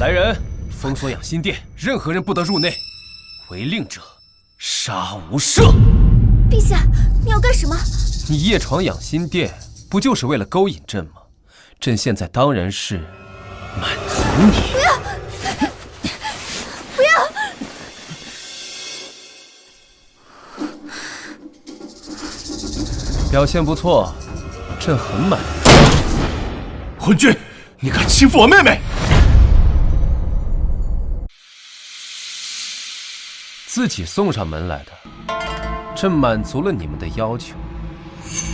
来人，封锁养心殿，任何人不得入内，违令者杀无赦。陛下，你要干什么？你夜闯养心殿，不就是为了勾引朕吗？朕现在当然是满足你。不要！不要！表现不错，朕很满意。昏君，你敢欺负我妹妹！自己送上门来的，朕满足了你们的要求，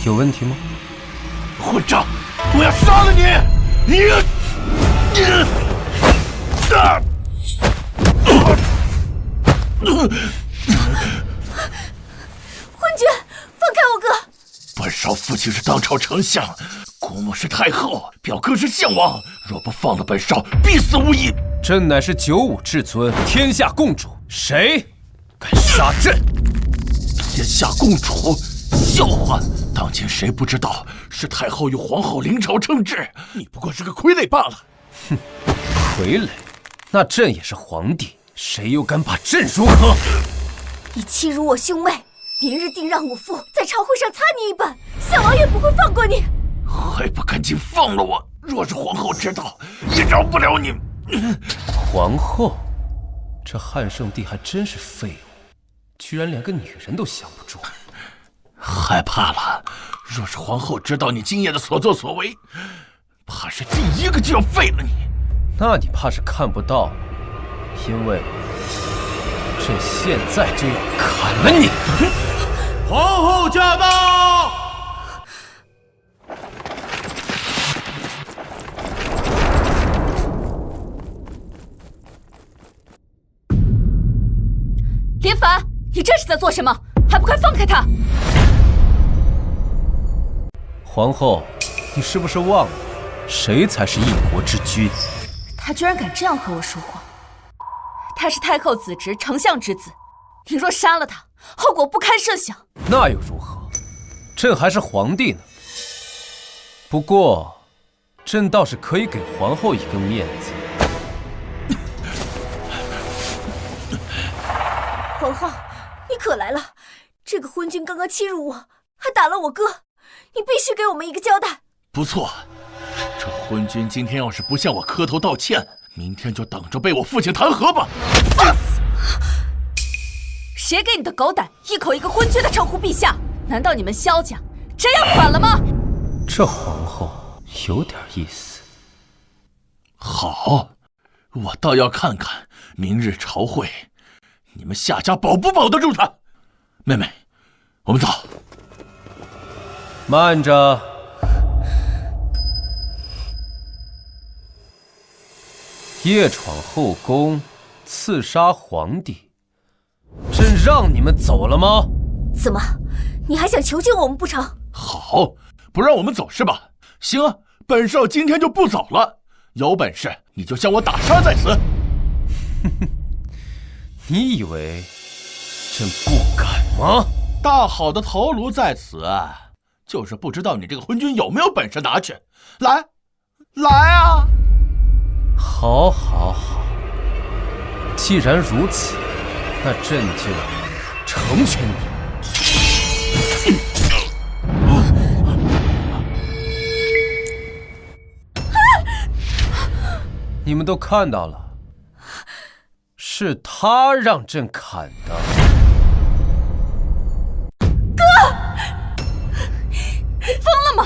有问题吗？混账！我要杀了你！昏君，放开我哥！本少父亲是当朝丞相，姑母是太后，表哥是献王，若不放了本少，必死无疑。朕乃是95至尊，天下共主，谁敢杀朕？天下共主，笑话！当今谁不知道是太后与皇后临朝称制？你不过是个傀儡罢了。哼，傀儡？那朕也是皇帝，谁又敢把朕如何？你欺辱我兄妹，明日定让我父在朝会上擦你一板，献王也不会放过你。还不赶紧放了我！若是皇后知道，也饶不了你。皇后，这汉圣帝还真是废物，居然连个女人都降不住。害怕了，若是皇后知道你今夜的所作所为，怕是第一个就要废了你。那你怕是看不到，因为朕现在就要砍了你。皇后驾到！连凡，你这是在做什么？还不快放开他！皇后，你是不是忘了，谁才是一国之君？他居然敢这样和我说话！他是太后子侄，丞相之子，你若杀了他，后果不堪设想。那又如何？朕还是皇帝呢。不过，朕倒是可以给皇后一个面子。皇后，你可来了！这个昏君刚刚欺辱我，还打了我哥，你必须给我们一个交代。不错，这昏君今天要是不向我磕头道歉，明天就等着被我父亲弹劾吧！放肆！谁给你的狗胆，一口一个昏君的称呼陛下？难道你们萧家这样反了吗？这皇后有点意思。好，我倒要看看明日朝会，你们夏家保不保得住他？妹妹，我们走。慢着。夜闯后宫，刺杀皇帝，朕让你们走了吗？怎么，你还想囚禁我们不成？好，不让我们走是吧？行啊，本少今天就不走了。有本事你就将我打杀在此。你以为朕不敢吗？大好的头颅在此，就是不知道你这个昏君有没有本事拿去。来，来啊！好，好，好。既然如此，那朕就成全你。你们都看到了，是他让朕砍的。哥，你疯了吗？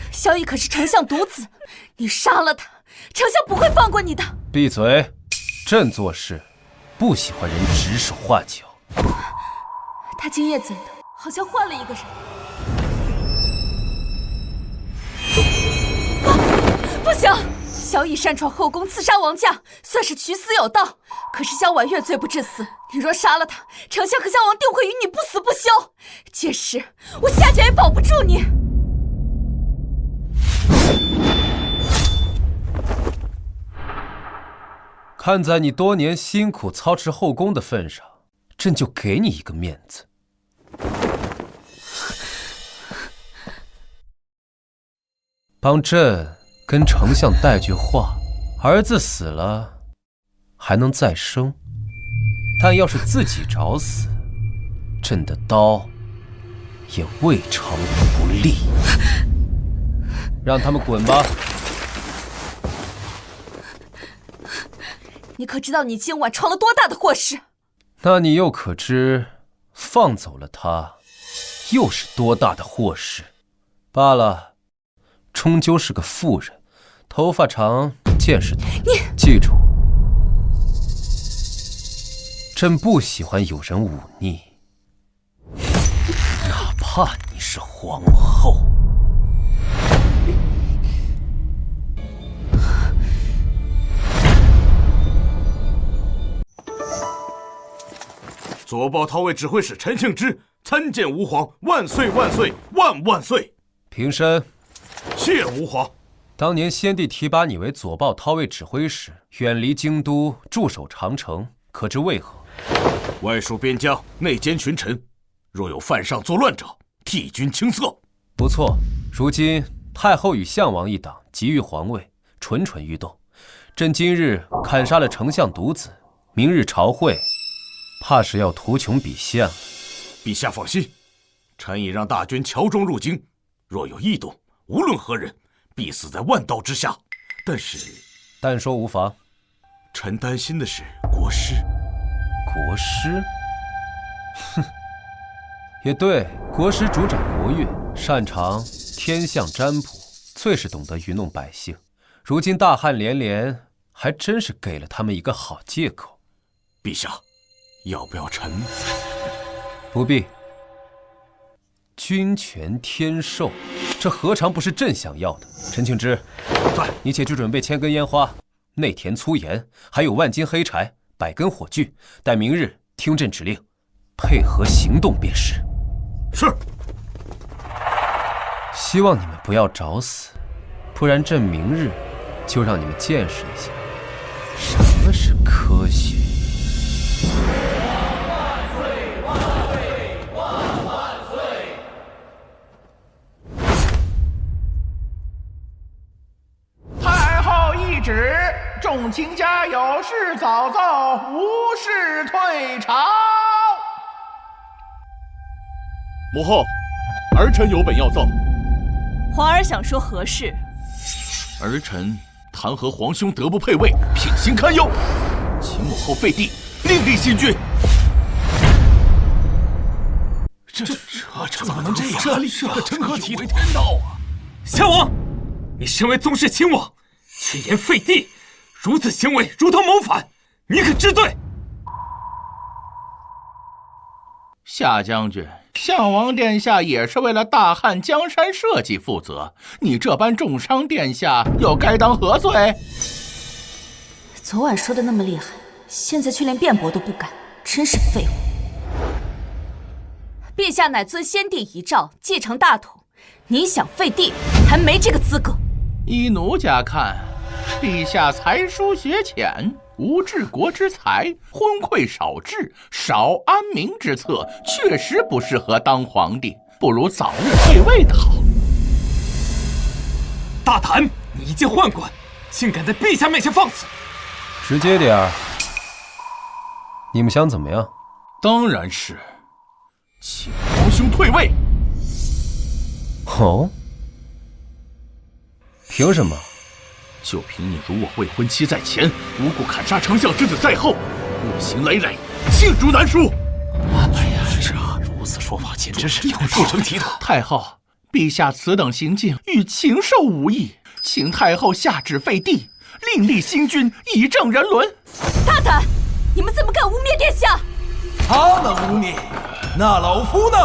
萧逸可是丞相独子，你杀了他，丞相不会放过你的。闭嘴！朕做事不喜欢人指手画脚。他今夜怎的，好像换了一个人。不行！萧逸擅闯后宫，刺杀王家，算是取死有道。可是萧婉月罪不至死，你若杀了他，丞相和萧王定会与你不死不休。届时我夏家也保不住你。看在你多年辛苦操持后宫的份上，朕就给你一个面子。帮朕跟丞相带句话，儿子死了，还能再生，但要是自己找死，朕的刀也未尝不利。让他们滚吧。你可知道你今晚闯了多大的祸事？那你又可知，放走了他，又是多大的祸事？罢了，终究是个妇人，头发长，见识多。你记住，朕不喜欢有人忤逆，哪怕你是皇后。左抱韬卫指挥使陈庆之参见吾皇，万岁万岁万万岁！平身。谢吾皇。当年先帝提拔你为左抱韬卫指挥使，远离京都，驻守长城，可知为何？外戍边疆，内奸群臣，若有犯上作乱者，替君清色。不错，如今太后与项王一党急于皇位，蠢蠢欲动。朕今日砍杀了丞相独子，明日朝会，怕是要图穷匕现了。陛下放心，臣已让大军乔装入京，若有异动，无论何人，必死在万刀之下。但说无妨。臣担心的是国师。国师？哼，也对，国师主掌国运，擅长天象占卜，最是懂得愚弄百姓。如今大旱连连，还真是给了他们一个好借口。陛下，要不要臣？不必。君权天授，这何尝不是朕想要的？陈庆之，在，你且去准备千根烟花、内田粗盐，还有万斤黑柴、100根火炬，待明日听朕指令，配合行动便是。是。希望你们不要找死，不然朕明日就让你们见识一下什么是科学。旨，众卿家有事早奏，无事退朝。母后，儿臣有本要奏。皇儿想说何事？儿臣弹劾皇兄德不配位，品行堪忧，请母后废帝，另立新君。这怎么能这样？这成何体统？天道啊！项王，你身为宗室亲王，却言废帝，如此行为如同谋反，你可知罪？夏将军，项王殿下也是为了大汉江山社稷负责，你这般重伤殿下，又该当何罪？昨晚说的那么厉害，现在却连辩驳都不敢，真是废物。陛下乃遵先帝遗诏继承大统，你想废帝，还没这个资格。依奴家看，陛下才疏学浅，无治国之才，昏聩少治，少安民之策，确实不适合当皇帝，不如早日退位的好。大胆！你一介宦官，竟敢在陛下面前放肆！直接点儿，你们想怎么样？当然是请皇兄退位。哦？凭什么？就凭你辱我未婚妻在前，无故砍杀丞相之子在后，恶行累累，罄竹难书。哎呀，是啊，如此说法简直是不成体统。太后，陛下此等行径与禽兽无异，请太后下旨废帝，另立新君，以正人伦。大胆！你们怎么敢污蔑殿下？他能污蔑，那老夫呢？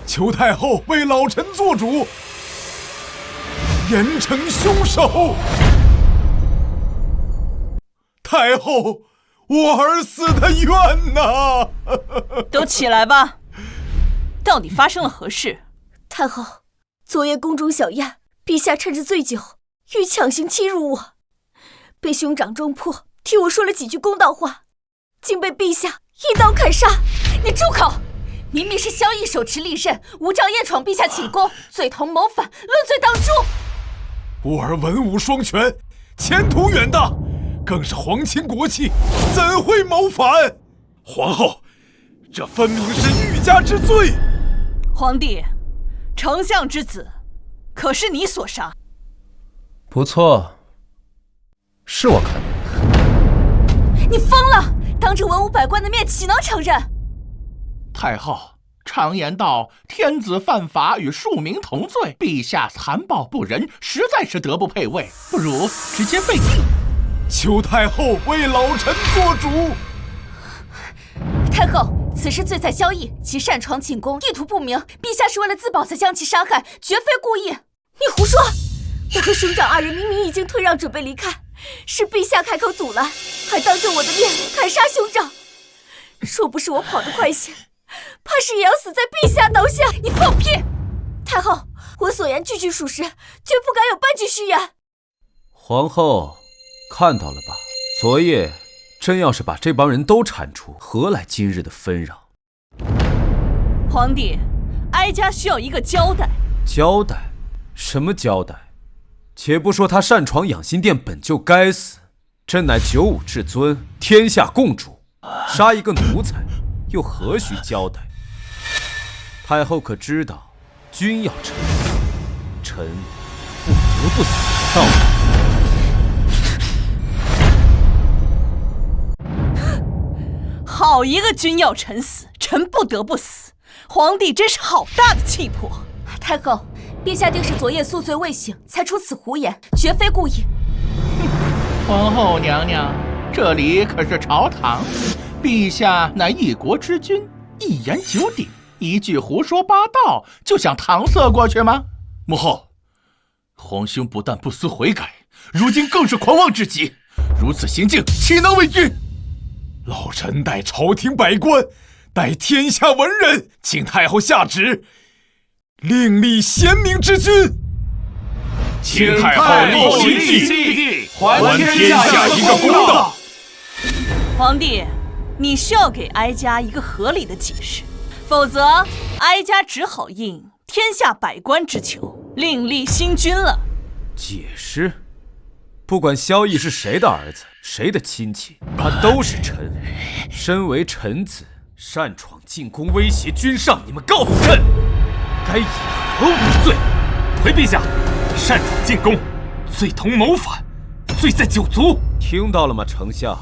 求太后为老臣做主，严惩凶手。太后，我儿死的冤呐！都起来吧！到底发生了何事？太后，昨夜宫中小宴，陛下趁着醉酒，欲强行欺辱我，被兄长中破，替我说了几句公道话，竟被陛下一刀砍杀。你住口！明明是萧绎手持利刃，无照夜闯陛下寝宫，罪同谋反，论罪当诛。吾儿文武双全，前途远大，更是皇亲国戚，怎会谋反？皇后，这分明是欲加之罪。皇帝，丞相之子，可是你所杀？不错，是我看的。你疯了！当着文武百官的面，岂能承认？太后，常言道，天子犯法与庶民同罪，陛下残暴不仁，实在是德不配位，不如直接废帝。求太后为老臣做主。太后，此事罪在萧绎，其擅闯寝宫，意图不明。陛下是为了自保才将其杀害，绝非故意。你胡说！我和兄长二人明明已经退让，准备离开，是陛下开口阻拦，还当着我的面砍杀兄长。若不是我跑得快些，怕是也要死在陛下刀下。你放屁！太后，我所言句句属实，绝不敢有半句虚言。皇后，看到了吧？昨夜真要是把这帮人都铲除，何来今日的纷扰？皇帝，哀家需要一个交代。交代？什么交代？且不说他擅闯养心殿本就该死，朕乃九五至尊，天下共主，杀一个奴才又何须交代？太后可知道，君要臣死，臣不得不死的道理？好一个君要臣死，臣不得不死！皇帝真是好大的气魄。太后，陛下定是昨夜宿醉未醒，才出此胡言，绝非故意。皇后娘娘，这里可是朝堂，陛下乃一国之君，一言九鼎，一句胡说八道就想搪塞过去吗？母后，皇兄不但不思悔改，如今更是狂妄至极，如此行径岂能为君？老臣代朝廷百官，代天下文人，请太后下旨，另立贤明之君。请太后立新帝，还天下一个公道。皇帝，你需要给哀家一个合理的解释，否则哀家只好应天下百官之求，另立新君了。解释？不管萧绎是谁的儿子，谁的亲戚，他都是臣。身为臣子，擅闯进宫威胁君上，你们告诉朕，该以何为罪？回陛下，擅闯进宫，罪同谋反，罪在九族。听到了吗，丞相？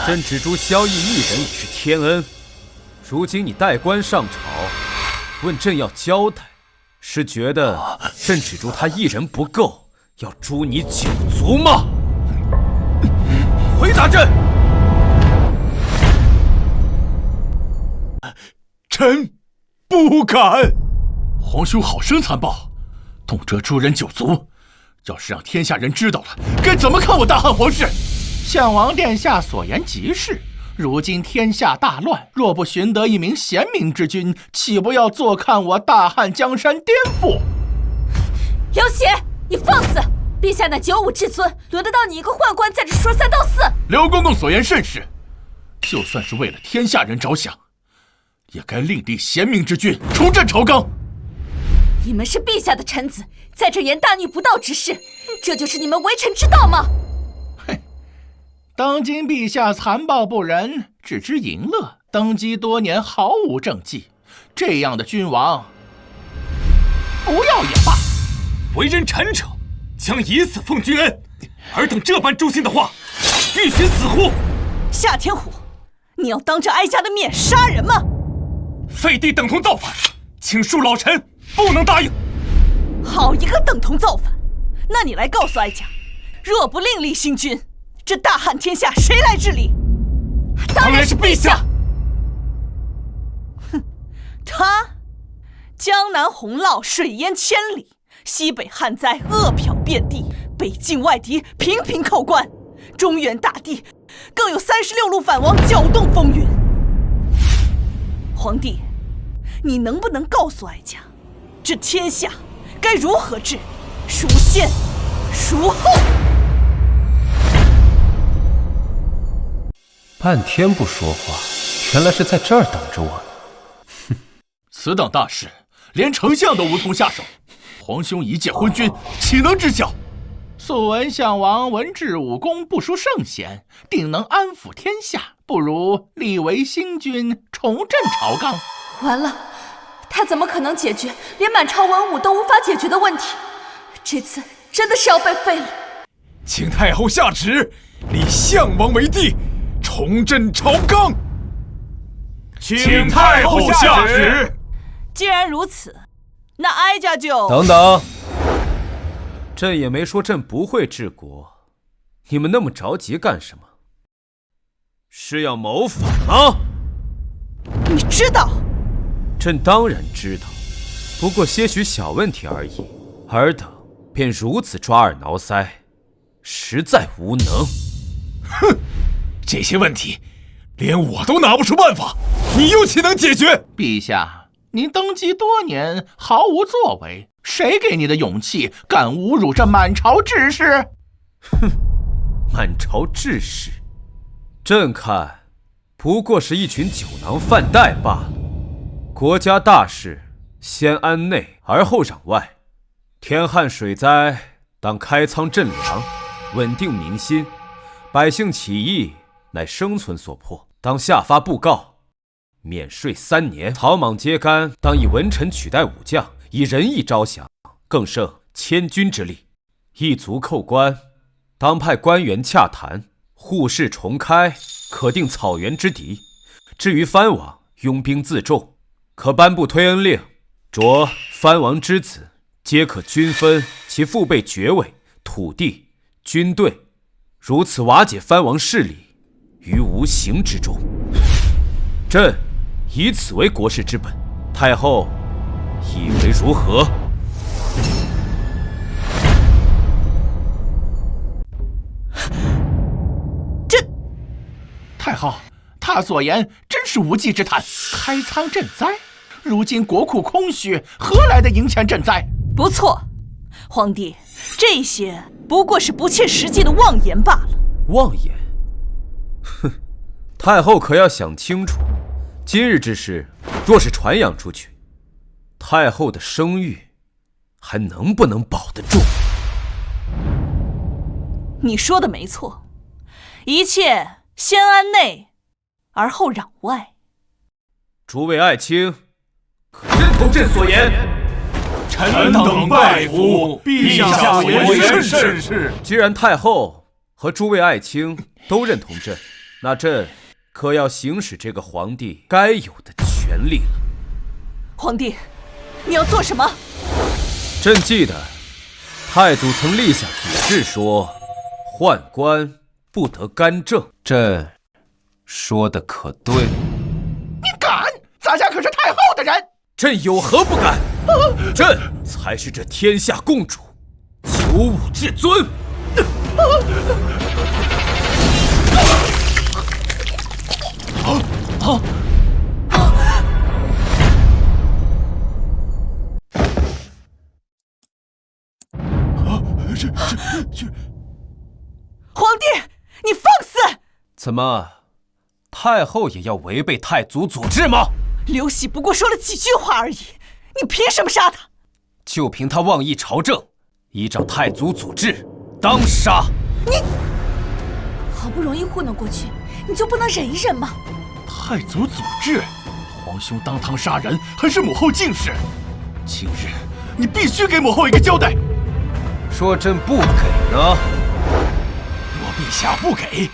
朕只诛萧绎一人已是天恩，如今你带官上朝，问朕要交代，是觉得朕只诛他一人不够，要诛你九族吗？回答朕！臣不敢。皇兄好生残暴，动辄诛人九族，要是让天下人知道了，该怎么看我大汉皇室？项王殿下所言极是，如今天下大乱，若不寻得一名贤明之君，岂不要坐看我大汉江山颠覆？刘协，你放肆！陛下乃九五至尊，轮得到你一个宦官在这说三道四？刘公公所言甚是，就算是为了天下人着想，也该另立贤明之君，重振朝纲。你们是陛下的臣子，在这言大逆不道之事，这就是你们为臣之道吗？哼，当今陛下残暴不仁，只知淫乐，登基多年毫无政绩，这样的君王，不要也罢。为人臣者，将以死奉君恩，尔等这般诛心的话，欲寻死乎？夏天虎，你要当着哀家的面杀人吗？废帝等同造反，请恕老臣不能答应。好一个等同造反！那你来告诉哀家，若不另立新君，这大汉天下谁来治理？当然是陛下。哼，他江南洪涝，水淹千里，西北旱灾，饿殍遍地，北境外敌频频扣关，中原大地更有36路反王搅动风云。皇帝，你能不能告诉哀家，这天下该如何治？孰先孰后？半天不说话，原来是在这儿等着我呢。此等大事，连丞相都无从下手，皇兄一介昏君，岂能知晓？素闻项王文治武功不输圣贤，定能安抚天下，不如立为新君，重振朝纲。完了，他怎么可能解决连满朝文武都无法解决的问题？这次真的是要被废了。请太后下旨，立项王为帝，重振朝纲。请太后下旨。既然如此，那哀家就……等等，朕也没说朕不会治国，你们那么着急干什么？是要谋反吗？你知道？朕当然知道，不过些许小问题而已，尔等便如此抓耳挠腮，实在无能。哼，这些问题连我都拿不出办法，你又岂能解决？陛下，您登基多年，毫无作为，谁给你的勇气，敢侮辱这满朝志士？哼，满朝志士，朕看不过是一群酒囊饭袋罢了。国家大事，先安内而后攘外。天旱水灾，当开仓赈粮，稳定民心。百姓起义，乃生存所迫，当下发布告，免税3年。草莽揭竿，当以文臣取代武将，以仁义招降，更胜千军之力。一族寇官，当派官员洽谈，户市重开，可定草原之敌。至于藩王，拥兵自重，可颁布推恩令，着藩王之子皆可均分其父辈爵位、土地、军队，如此瓦解藩王势力于无形之中。朕以此为国事之本，太后以为如何？太后，他所言真是无稽之谈。开仓赈灾，如今国库空虚，何来的银钱赈灾？不错，皇帝，这些不过是不切实际的妄言罢了。妄言？哼，太后可要想清楚，今日之事若是传扬出去，太后的声誉还能不能保得住？你说的没错，一切先安内，而后攘外。诸位爱卿，可认同朕所言？臣等拜服陛下所言甚是。既然太后和诸位爱卿都认同朕，那朕可要行使这个皇帝该有的权利了。皇帝，你要做什么？朕记得太祖曾立下祖制，说宦官不得干政。朕说的可对？你敢？咱家可是太后的人。朕有何不敢？朕才是这天下共主，九五至尊。皇帝，你放肆！怎么，太后也要违背太祖祖制吗？刘喜不过说了几句话而已，你凭什么杀他？就凭他妄议朝政，依照太祖祖制，当杀。你好不容易糊弄过去，你就不能忍一忍吗？太祖祖制，皇兄当堂杀人，还是母后敬事。今日你必须给母后一个交代。说朕不给呢？若陛下不给，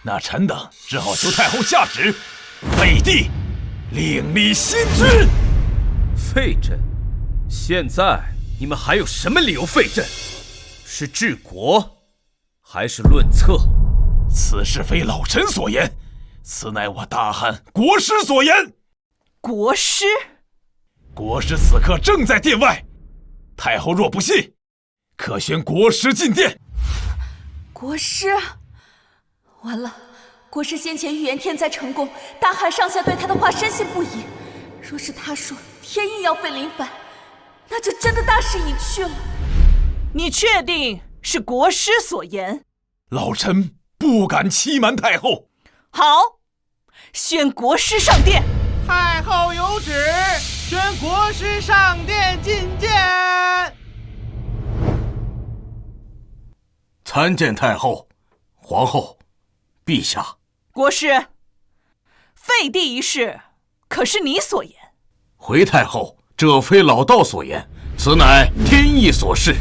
那臣等只好求太后下旨，废帝，另立新君。废朕？现在你们还有什么理由废朕？是治国，还是论策？此事非老臣所言，此乃我大汉国师所言。国师？国师此刻正在殿外，太后若不信，可宣国师进殿。国师，完了！国师先前预言天灾成功，大汉上下对他的话深信不疑。若是他说天意要废林凡，那就真的大事已去了。你确定是国师所言？老臣不敢欺瞒太后。好，宣国师上殿。太后有旨，宣国师上殿觐见。参见太后、皇后、陛下。国师，废帝一事可是你所言？回太后，这非老道所言，此乃天意所示。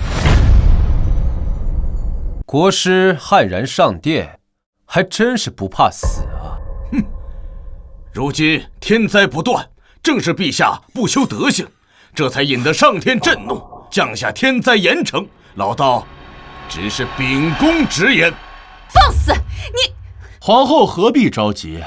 国师悍然上殿，还真是不怕死啊！哼，如今天灾不断，正是陛下不修德行，这才引得上天震怒，降下天灾严惩。老道只是秉公直言。放肆！你皇后何必着急？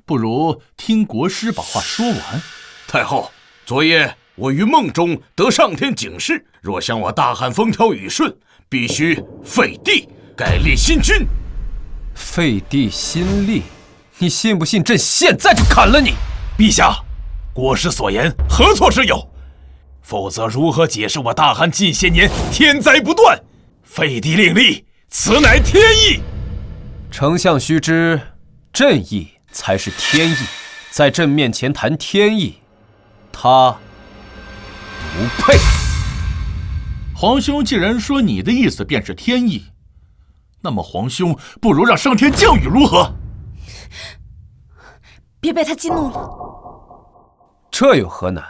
不如听国师把话说完。太后，昨夜我于梦中得上天警示，若想我大汉风调雨顺，必须废帝，改立新君。废帝新立？你信不信朕现在就砍了你？陛下，国师所言何错之有？否则如何解释我大汉近些年天灾不断？废帝另立，此乃天意。丞相须知，朕意才是天意，在朕面前谈天意，他不配。皇兄既然说你的意思便是天意，那么皇兄不如让上天降雨如何？别被他激怒了。这有何难？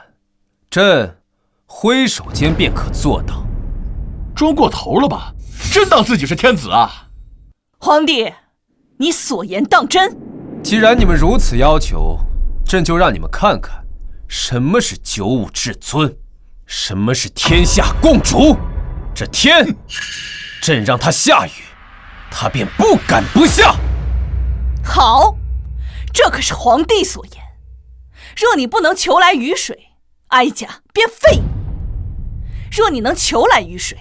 朕挥手间便可做到。装过头了吧？真当自己是天子啊？皇帝，你所言当真？既然你们如此要求，朕就让你们看看什么是九五至尊，什么是天下共主。这天，朕让它下雨，它便不敢不下。好，这可是皇帝所言。若你不能求来雨水，哀家便废你；若你能求来雨水，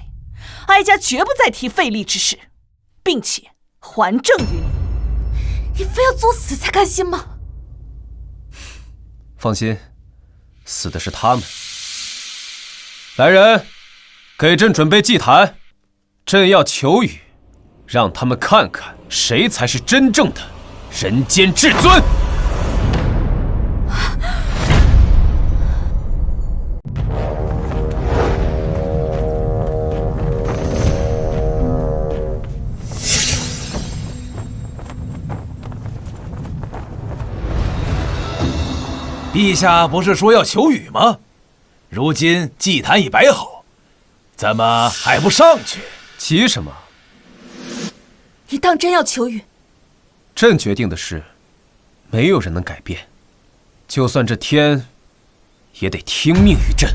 哀家绝不再提废立之事，并且还政于你。你非要作死才甘心吗？放心，死的是他们。来人，给朕准备祭坛，朕要求雨，让他们看看谁才是真正的人间至尊。陛下不是说要求雨吗？如今祭坛已摆好，怎么还不上去？急什么？你当真要求雨？朕决定的事，没有人能改变。就算这天，也得听命于朕。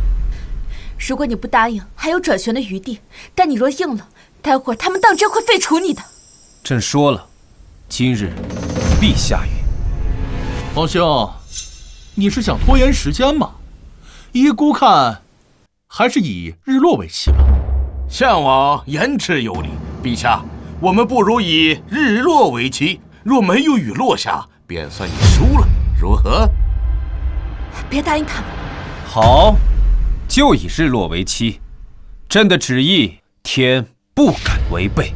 如果你不答应，还有转旋的余地。但你若应了，待会儿他们当真会废除你的。朕说了，今日必下雨。皇兄，你是想拖延时间吗？依姑看，还是以日落为期吧。项王言之有理，陛下，我们不如以日落为期，若没有雨落下，便算你输了，如何？别答应他们。好，就以日落为期。朕的旨意，天不敢违背。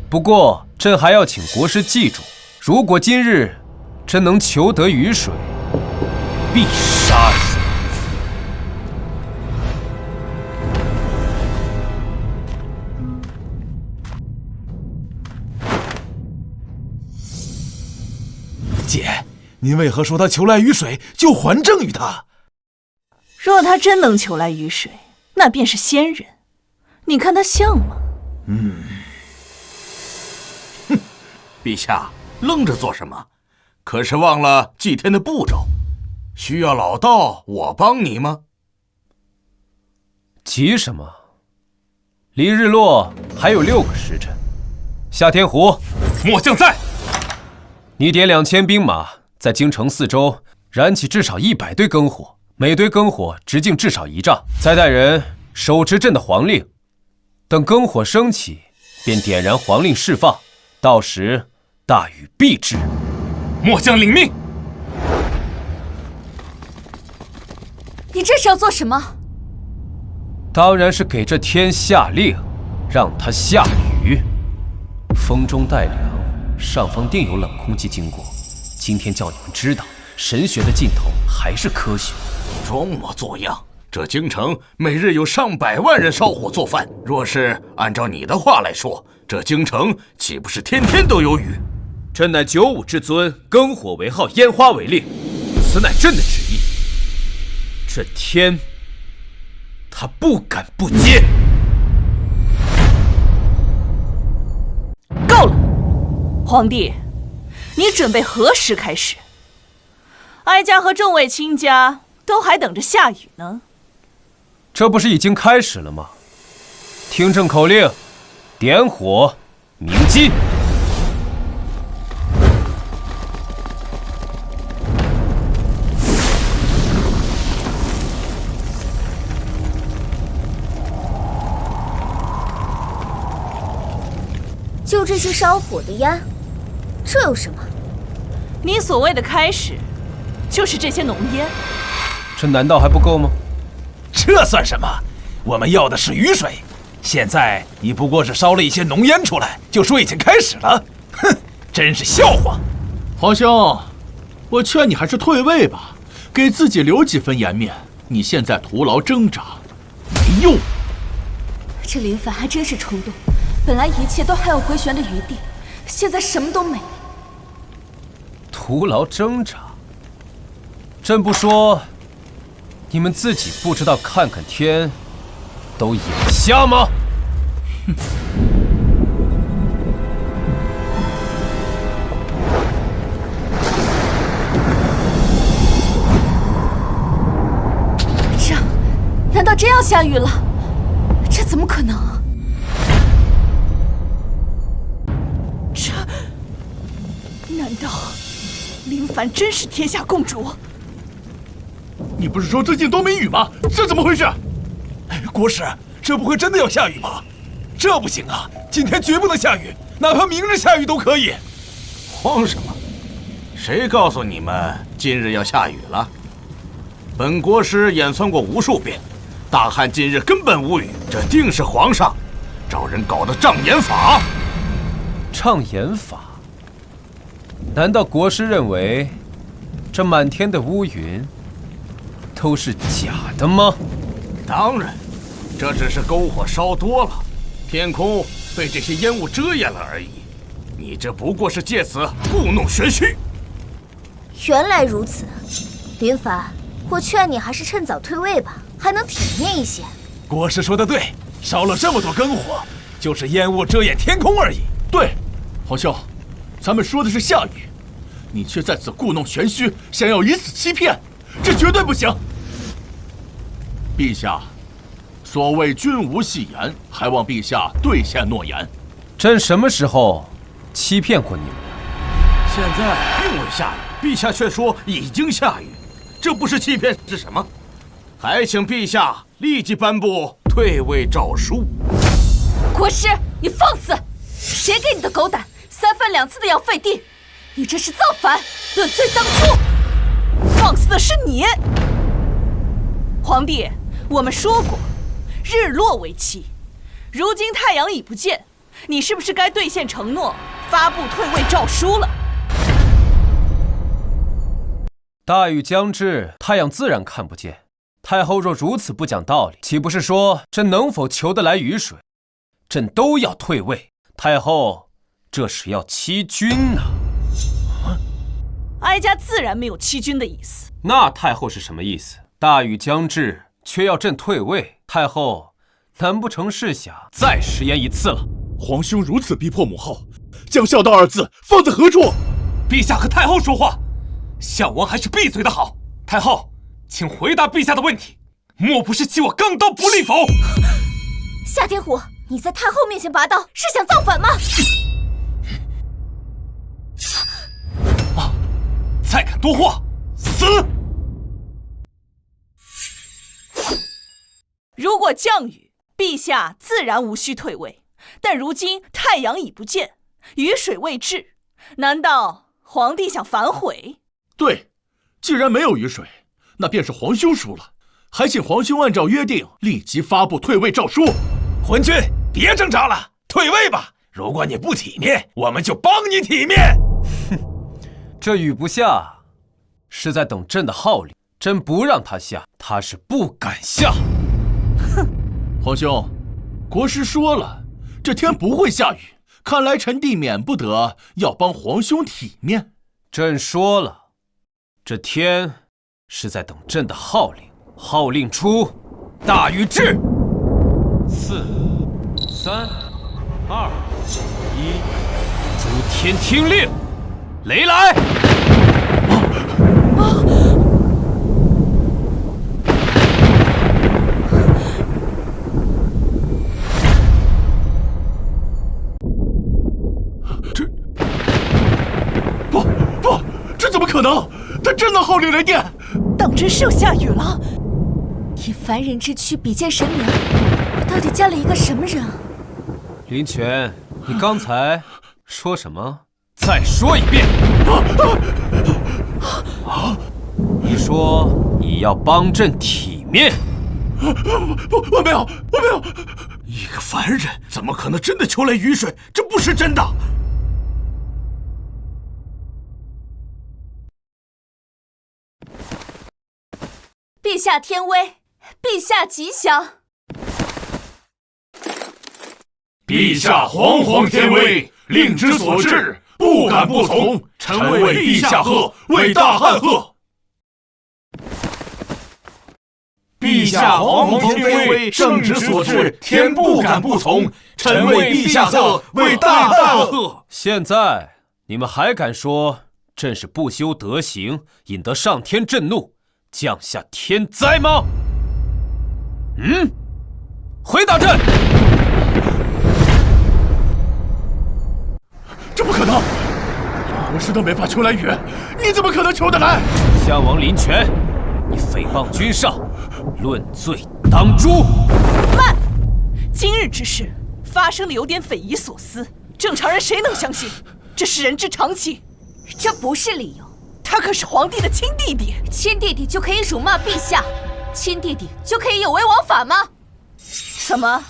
不过，朕还要请国师记住，如果今日朕能求得雨水，必杀人。姐，您为何说他求来雨水就还政于他？若他真能求来雨水，那便是仙人。你看他像吗？哼，陛下愣着做什么？可是忘了祭天的步骤？需要老道我帮你吗？急什么？离日落还有6个时辰。夏天湖，末将在。你点2000兵马，在京城4周燃起至少100堆篝火，每堆篝火直径至少1丈。再带人手持朕的皇令，等篝火升起，便点燃皇令释放。到时大雨必至。末将领命。你这是要做什么？当然是给这天下令，让它下雨。风中带凉，上方定有冷空气经过。今天叫你们知道，神学的尽头还是科学。装模作样，这京城每日有上百万人烧火做饭。若是按照你的话来说，这京城岂不是天天都有雨？朕乃九五之尊，篝火为号，烟花为令，此乃朕的旨意。这天，他不敢不接。够了，皇帝，你准备何时开始？哀家和众位卿家都还等着下雨呢。这不是已经开始了吗？听朕口令，点火，鸣鸡。就这些烧火的烟，这有什么？你所谓的开始，就是这些浓烟。这难道还不够吗？这算什么？我们要的是雨水。现在你不过是烧了一些浓烟出来，就说已经开始了，哼，真是笑话。皇兄，我劝你还是退位吧，给自己留几分颜面。你现在徒劳挣扎，没用。这林凡还真是冲动，本来一切都还有回旋的余地，现在什么都没。徒劳挣扎？朕不说，你们自己不知道看看天，都眼瞎吗？哼！难道真要下雨了？这怎么可能？难道林凡真是天下共主？你不是说最近都没雨吗？这怎么回事？国师，这不会真的要下雨吧？这不行啊！今天绝不能下雨，哪怕明日下雨都可以。慌什么？谁告诉你们今日要下雨了？本国师演算过无数遍，大汉今日根本无雨，这定是皇上找人搞的障眼法。障眼法？难道国师认为这满天的乌云都是假的吗？当然，这只是篝火烧多了，天空被这些烟雾遮掩了而已。你这不过是借此故弄玄虚。原来如此，林凡，我劝你还是趁早退位吧，还能体面一些。国师说的对，烧了这么多篝火，就是烟雾遮掩天空而已。对，皇兄，咱们说的是下雨，你却在此故弄玄虚，想要以此欺骗，这绝对不行。陛下，所谓君无戏言，还望陛下兑现诺言。朕什么时候欺骗过你们了？现在并未下雨，陛下却说已经下雨，这不是欺骗是什么？还请陛下立即颁布退位诏书。国师，你放肆！谁给你的狗胆，三番两次的要废帝？你这是造反，论罪当诛！放肆的是你！皇帝，我们说过，日落为期。如今太阳已不见，你是不是该兑现承诺，发布退位诏书了？大雨将至，太阳自然看不见。太后若如此不讲道理，岂不是说朕能否求得来雨水，朕都要退位？太后这是要欺君呐！哀家自然没有欺君的意思。那太后是什么意思？大雨将至，却要朕退位，太后难不成是想再食言一次了？皇兄如此逼迫母后，将孝道二字放在何处？陛下和太后说话，孝王还是闭嘴的好。太后，请回答陛下的问题，莫不是弃我钢刀不立否？夏天虎，你在太后面前拔刀，是想造反吗？再敢多话，死！如果降雨，陛下自然无需退位。但如今太阳已不见，雨水未至，难道皇帝想反悔？对，既然没有雨水，那便是皇兄输了。还请皇兄按照约定立即发布退位诏书。昏君，别挣扎了，退位吧。如果你不体面，我们就帮你体面。哼，这雨不下，是在等朕的号令。朕不让他下，他是不敢下。哼，皇兄，国师说了，这天不会下雨。看来臣弟免不得要帮皇兄体面。朕说了，这天是在等朕的号令。号令出，大禹至。4、3、2、1，诸天听令，雷来！这怎么可能？他真能号令雷电？当真是要下雨了？以凡人之躯比肩神明，我到底嫁了一个什么人啊？林泉，你刚才说什么？再说一遍。你说你要帮朕体面？我没有。一个凡人怎么可能真的求来雨水？这不是真的。陛下天威，陛下吉祥。陛下皇皇天威，令之所至，不敢不从。臣为陛下贺，为大汉贺。陛下皇皇天威，圣旨所至，天不敢不从。臣为陛下贺，为大汉贺。现在你们还敢说朕是不修德行，引得上天震怒，降下天灾吗？回答朕！这不可能！国师都没法求来雨，你怎么可能求得来？襄王林权，你诽谤君上，论罪当诛！慢！今日之事发生的有点匪夷所思，正常人谁能相信？这是人之常情。这不是理由。他可是皇帝的亲弟弟，亲弟弟就可以辱骂陛下，亲弟弟就可以有违王法吗？什么？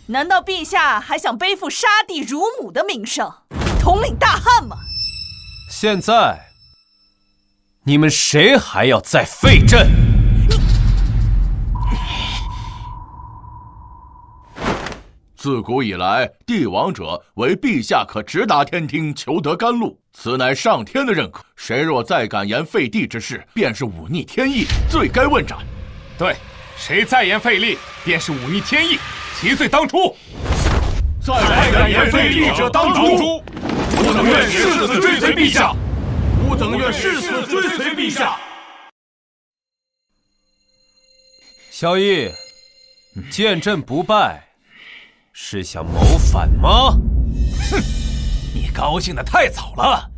难道陛下还想背负杀弟辱母的名声，统领大汉吗？现在你们谁还要再废朕？自古以来，帝王者为陛下可直达天庭求得甘露，此乃上天的认可。谁若再敢言废帝之事，便是忤逆天意，罪该问斩。对，谁再言废立，便是忤逆天意，其罪当诛。再敢言废立者当诛。吾等愿誓死追随陛下。吾等愿誓死追随陛下。萧绎，见朕不拜，是想谋反吗？哼，你高兴得太早了，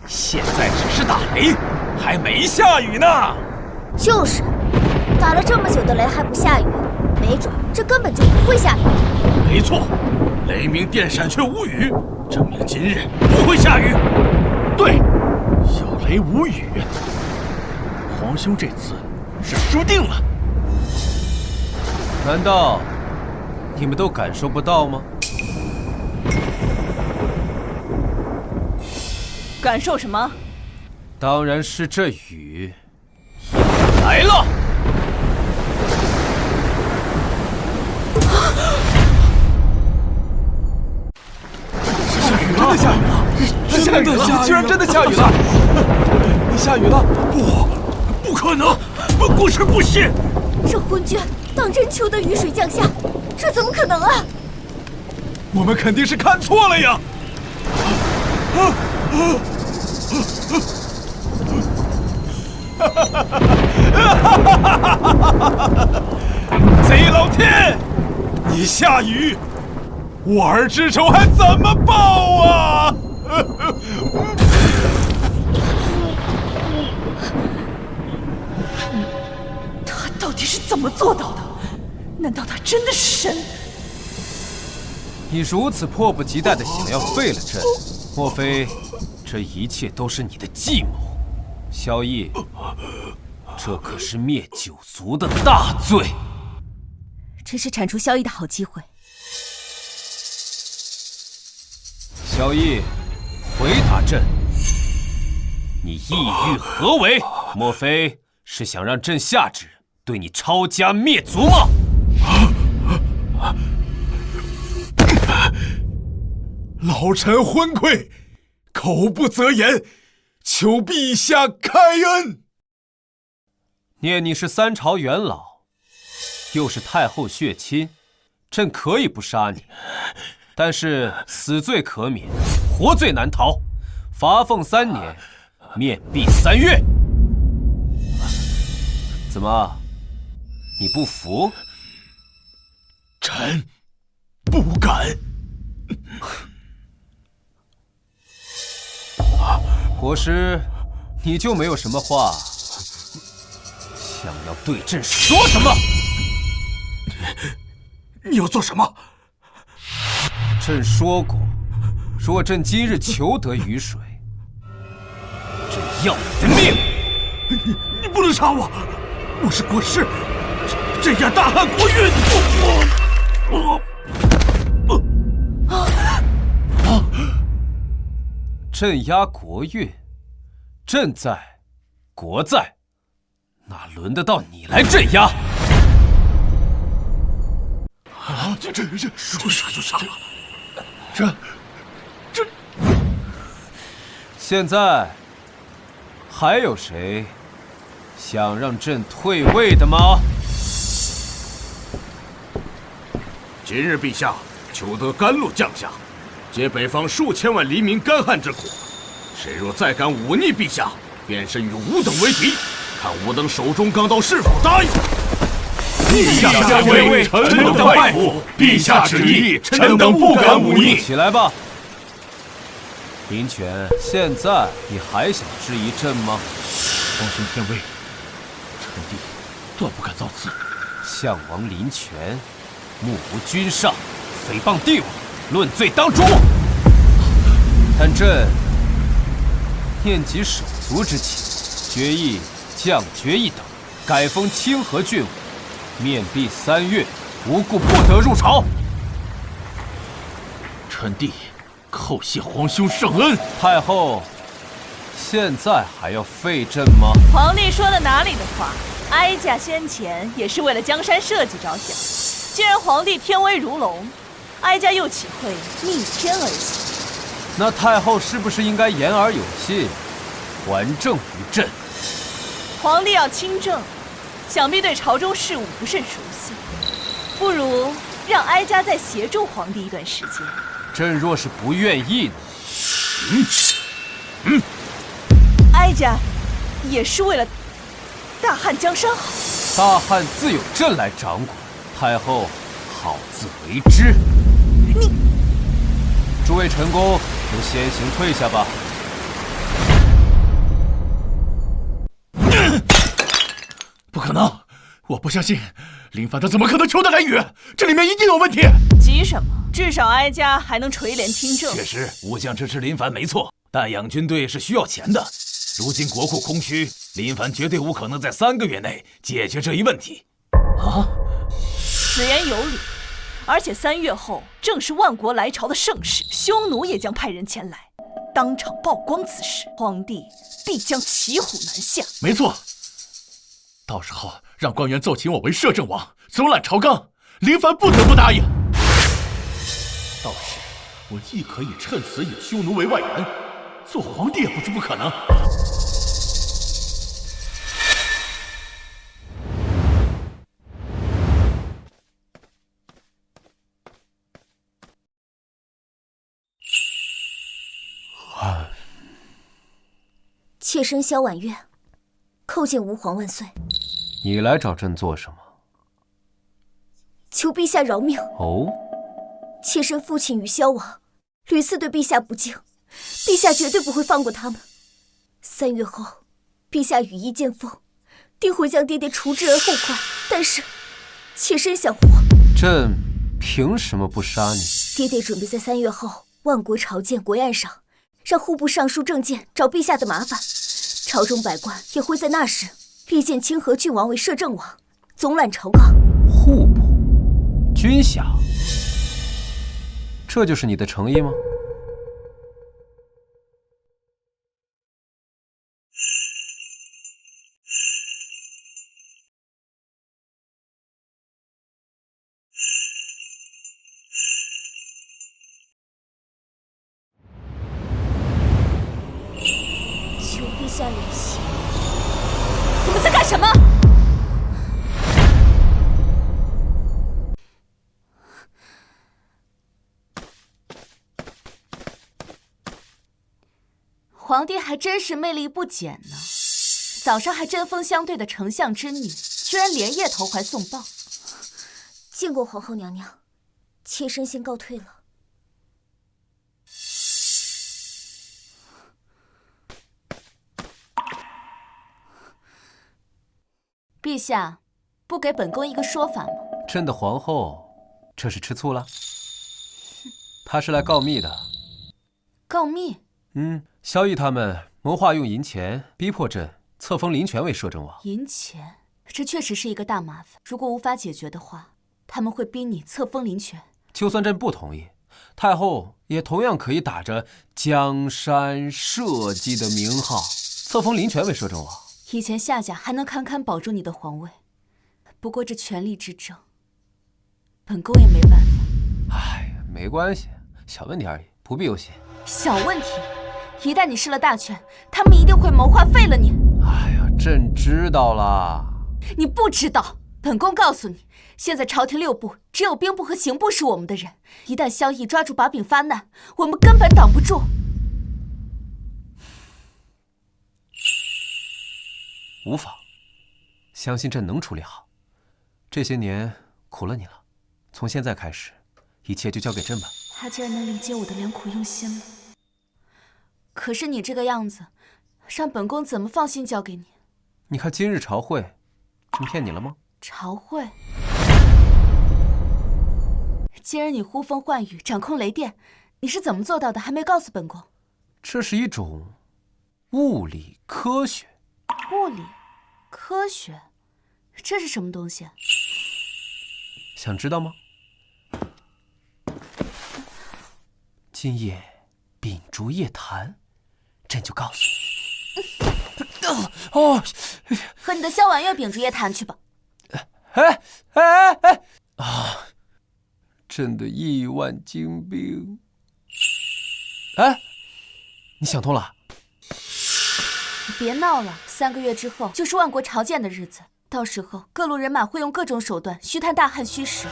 现在只是打雷，还没下雨呢。就是，打了这么久的雷还不下雨，没准这根本就不会下雨。没错，雷鸣电闪却无雨，证明今日不会下雨。对，有雷无雨，皇兄这次是输定了。难道你们都感受不到吗？感受什么？当然是这雨来了。下雨了！下雨了！居然真的下雨了！下雨了！不可能！本国师不信。这昏君当真求得雨水降下，这怎么可能啊？我们肯定是看错了呀！贼老天，你下雨，我儿之仇还怎么报啊？他到底是怎么做到的？难道他真的是神？你如此迫不及待地想要废了朕，莫非这一切都是你的计谋？萧绎，这可是灭九族的大罪。这是铲除萧逸的好机会。萧逸，回答朕，你意欲何为？莫非是想让朕下旨对你抄家灭族吗？老臣昏聩，口不择言，求陛下开恩。念你是三朝元老，又是太后血亲，朕可以不杀你，但是死罪可免，活罪难逃，罚俸3年，面壁3月。怎么，你不服？臣不敢。国师，你就没有什么话想要对朕说什么？你要做什么？朕说过，若朕今日求得雨水，朕要你的命！你不能杀我！我是国师，镇压大汉国运。镇压国运，朕在，国在，哪轮得到你来镇压？啊！这说杀就杀了。这，现在还有谁想让朕退位的吗？今日陛下求得甘露降下，解北方数千万黎民干旱之苦。谁若再敢忤逆陛下，便是与吾等为敌。看吾等手中钢刀是否答应。陛下加威，臣等拜服。陛下旨意，臣等不敢忤逆。起来吧，林泉。现在你还想质疑朕吗？皇兄天威，臣弟断不敢造次。项王林泉，目无君上，诽谤帝王，论罪当诛。但朕念及手足之情，决议降爵一等，改封清河郡王，面壁3月，无故不得入朝。臣弟叩谢皇兄圣恩。太后，现在还要废朕吗？皇帝说的哪里的话？哀家先前也是为了江山社稷着想。既然皇帝天威如龙，哀家又岂会逆天而行？那太后是不是应该言而有信，还政于朕？皇帝要亲政，想必对朝中事务不甚熟悉，不如让哀家再协助皇帝一段时间。朕若是不愿意呢？哀家也是为了大汉江山好。大汉自有朕来掌管，太后好自为之。你，诸位臣工，都先行退下吧。不可能！我不相信，林凡他怎么可能求得来雨？这里面一定有问题。急什么？至少哀家还能垂帘听政。确实，武将支持林凡没错，但养军队是需要钱的。如今国库空虚，林凡绝对无可能在3个月内解决这一问题。啊！此言有理。而且3月后正是万国来朝的盛世，匈奴也将派人前来，当场曝光此事，皇帝必将骑虎难下。没错，到时候让官员奏请我为摄政王，总揽朝纲，林凡不得不答应。到时我亦可以趁此引匈奴为外援，做皇帝也不是不可能。妾身萧婉月，叩见吾皇万岁。你来找朕做什么？求陛下饶命。哦，妾身父亲与萧王屡次对陛下不敬，陛下绝对不会放过他们。3月后，陛下羽翼渐丰，定会将爹爹除之而后快。但是，妾身想活。朕凭什么不杀你？爹爹准备在3月后万国朝见国宴上，让户部尚书郑健找陛下的麻烦。朝中百官也会在那时力荐清河郡王为摄政王，总揽朝纲。户部，军饷，这就是你的诚意吗？求陛下怜惜。你们在干什么？皇帝还真是魅力不减呢。早上还针锋相对的丞相之女，居然连夜投怀送抱。见过皇后娘娘，妾身先告退了。陛下，不给本宫一个说法吗？朕的皇后，这是吃醋了？她是来告密的。告密？萧绎他们谋划用银钱逼迫朕册封林权为摄政王。银钱，这确实是一个大麻烦。如果无法解决的话，他们会逼你册封林权。就算朕不同意，太后也同样可以打着江山社稷的名号册封林权为摄政王。以前夏家还能堪堪保住你的皇位，不过这权力之争，本宫也没办法。哎，没关系，小问题而已，不必忧心。小问题，一旦你失了大权，他们一定会谋划废了你。哎呀，朕知道了。你不知道，本宫告诉你，现在朝廷6部只有兵部和刑部是我们的人，一旦萧绎抓住把柄发难，我们根本挡不住。无妨，相信朕能处理好。这些年苦了你了，从现在开始，一切就交给朕吧。他竟然能理解我的良苦用心了。可是你这个样子，让本宫怎么放心交给你？你看今日朝会，朕骗你了吗？朝会？今日你呼风唤雨，掌控雷电，你是怎么做到的？还没告诉本宫。这是一种物理科学。物理科学，这是什么东西？想知道吗？今夜秉烛夜谈，朕就告诉你。哦，和你的萧婉月秉烛夜谈去吧。啊！朕的亿万精兵。哎，你想通了？你别闹了，3个月之后就是万国朝见的日子，到时候各路人马会用各种手段虚探大汉虚实，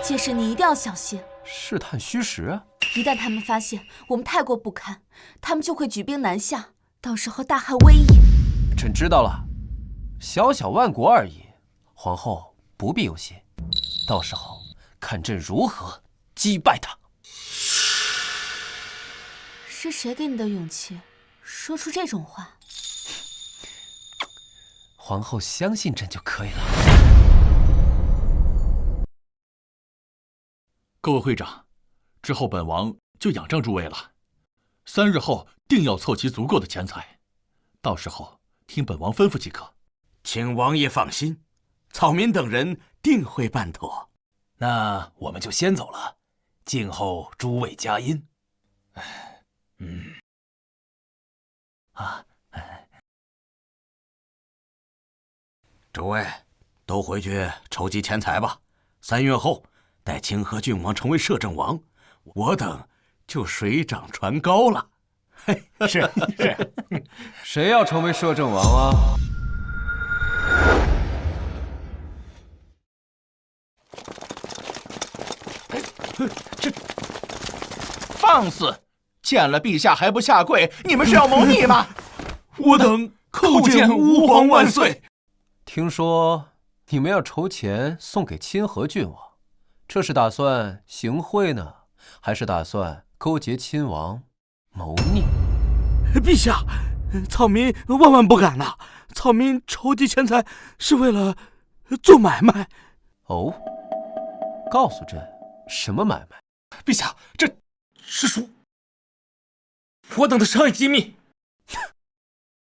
届时你一定要小心。试探虚实？一旦他们发现我们太过不堪，他们就会举兵南下，到时候大汉危矣。朕知道了，小小万国而已，皇后不必忧心，到时候看朕如何击败他。是谁给你的勇气，说出这种话？皇后相信朕就可以了。各位会长，之后本王就仰仗诸位了。3日后定要凑齐足够的钱财，到时候听本王吩咐即可。请王爷放心，草民等人定会办妥。那我们就先走了，静候诸位佳音。诸位都回去筹集钱财吧。3月后，待清河郡王成为摄政王，我等就水涨船高了。是。谁要成为摄政王啊？放肆！见了陛下还不下跪，你们是要谋逆吗？我等叩见吾皇万岁。听说你们要筹钱送给清河郡王，这是打算行贿呢，还是打算勾结亲王谋逆？陛下，草民万万不敢呐！草民筹集钱财是为了做买卖。哦，告诉朕什么买卖？陛下，这是属我等的商业机密。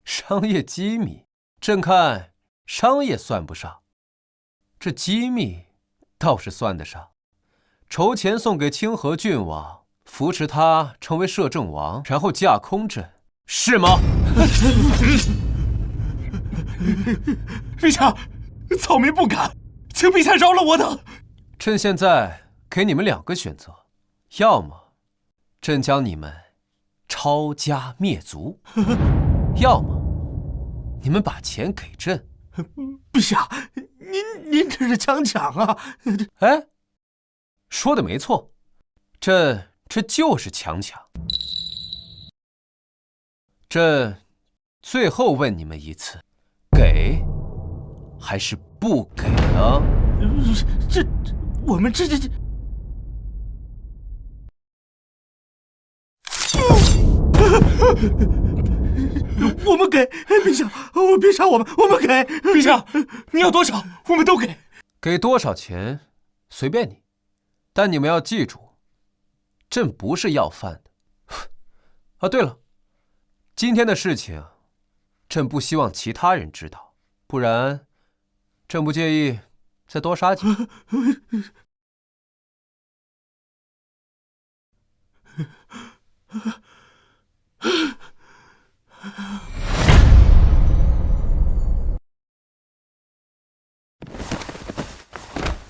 商业机密？朕看商业算不上，这机密倒是算得上。筹钱送给清河郡王，扶持他成为摄政王，然后架空朕，是吗？陛下，草民不敢，请陛下饶了我等。朕现在给你们2个选择，要么朕将你们抄家灭族，要么你们把钱给朕。陛下，您这是强抢啊！哎，说的没错，朕这就是强抢。朕最后问你们一次，给还是不给啊？我们这我们给陛下，别杀我们，我们给陛下，你要多少我们都给。给多少钱随便你，但你们要记住，朕不是要饭的。啊，对了，今天的事情，朕不希望其他人知道，不然，朕不介意再多杀几个。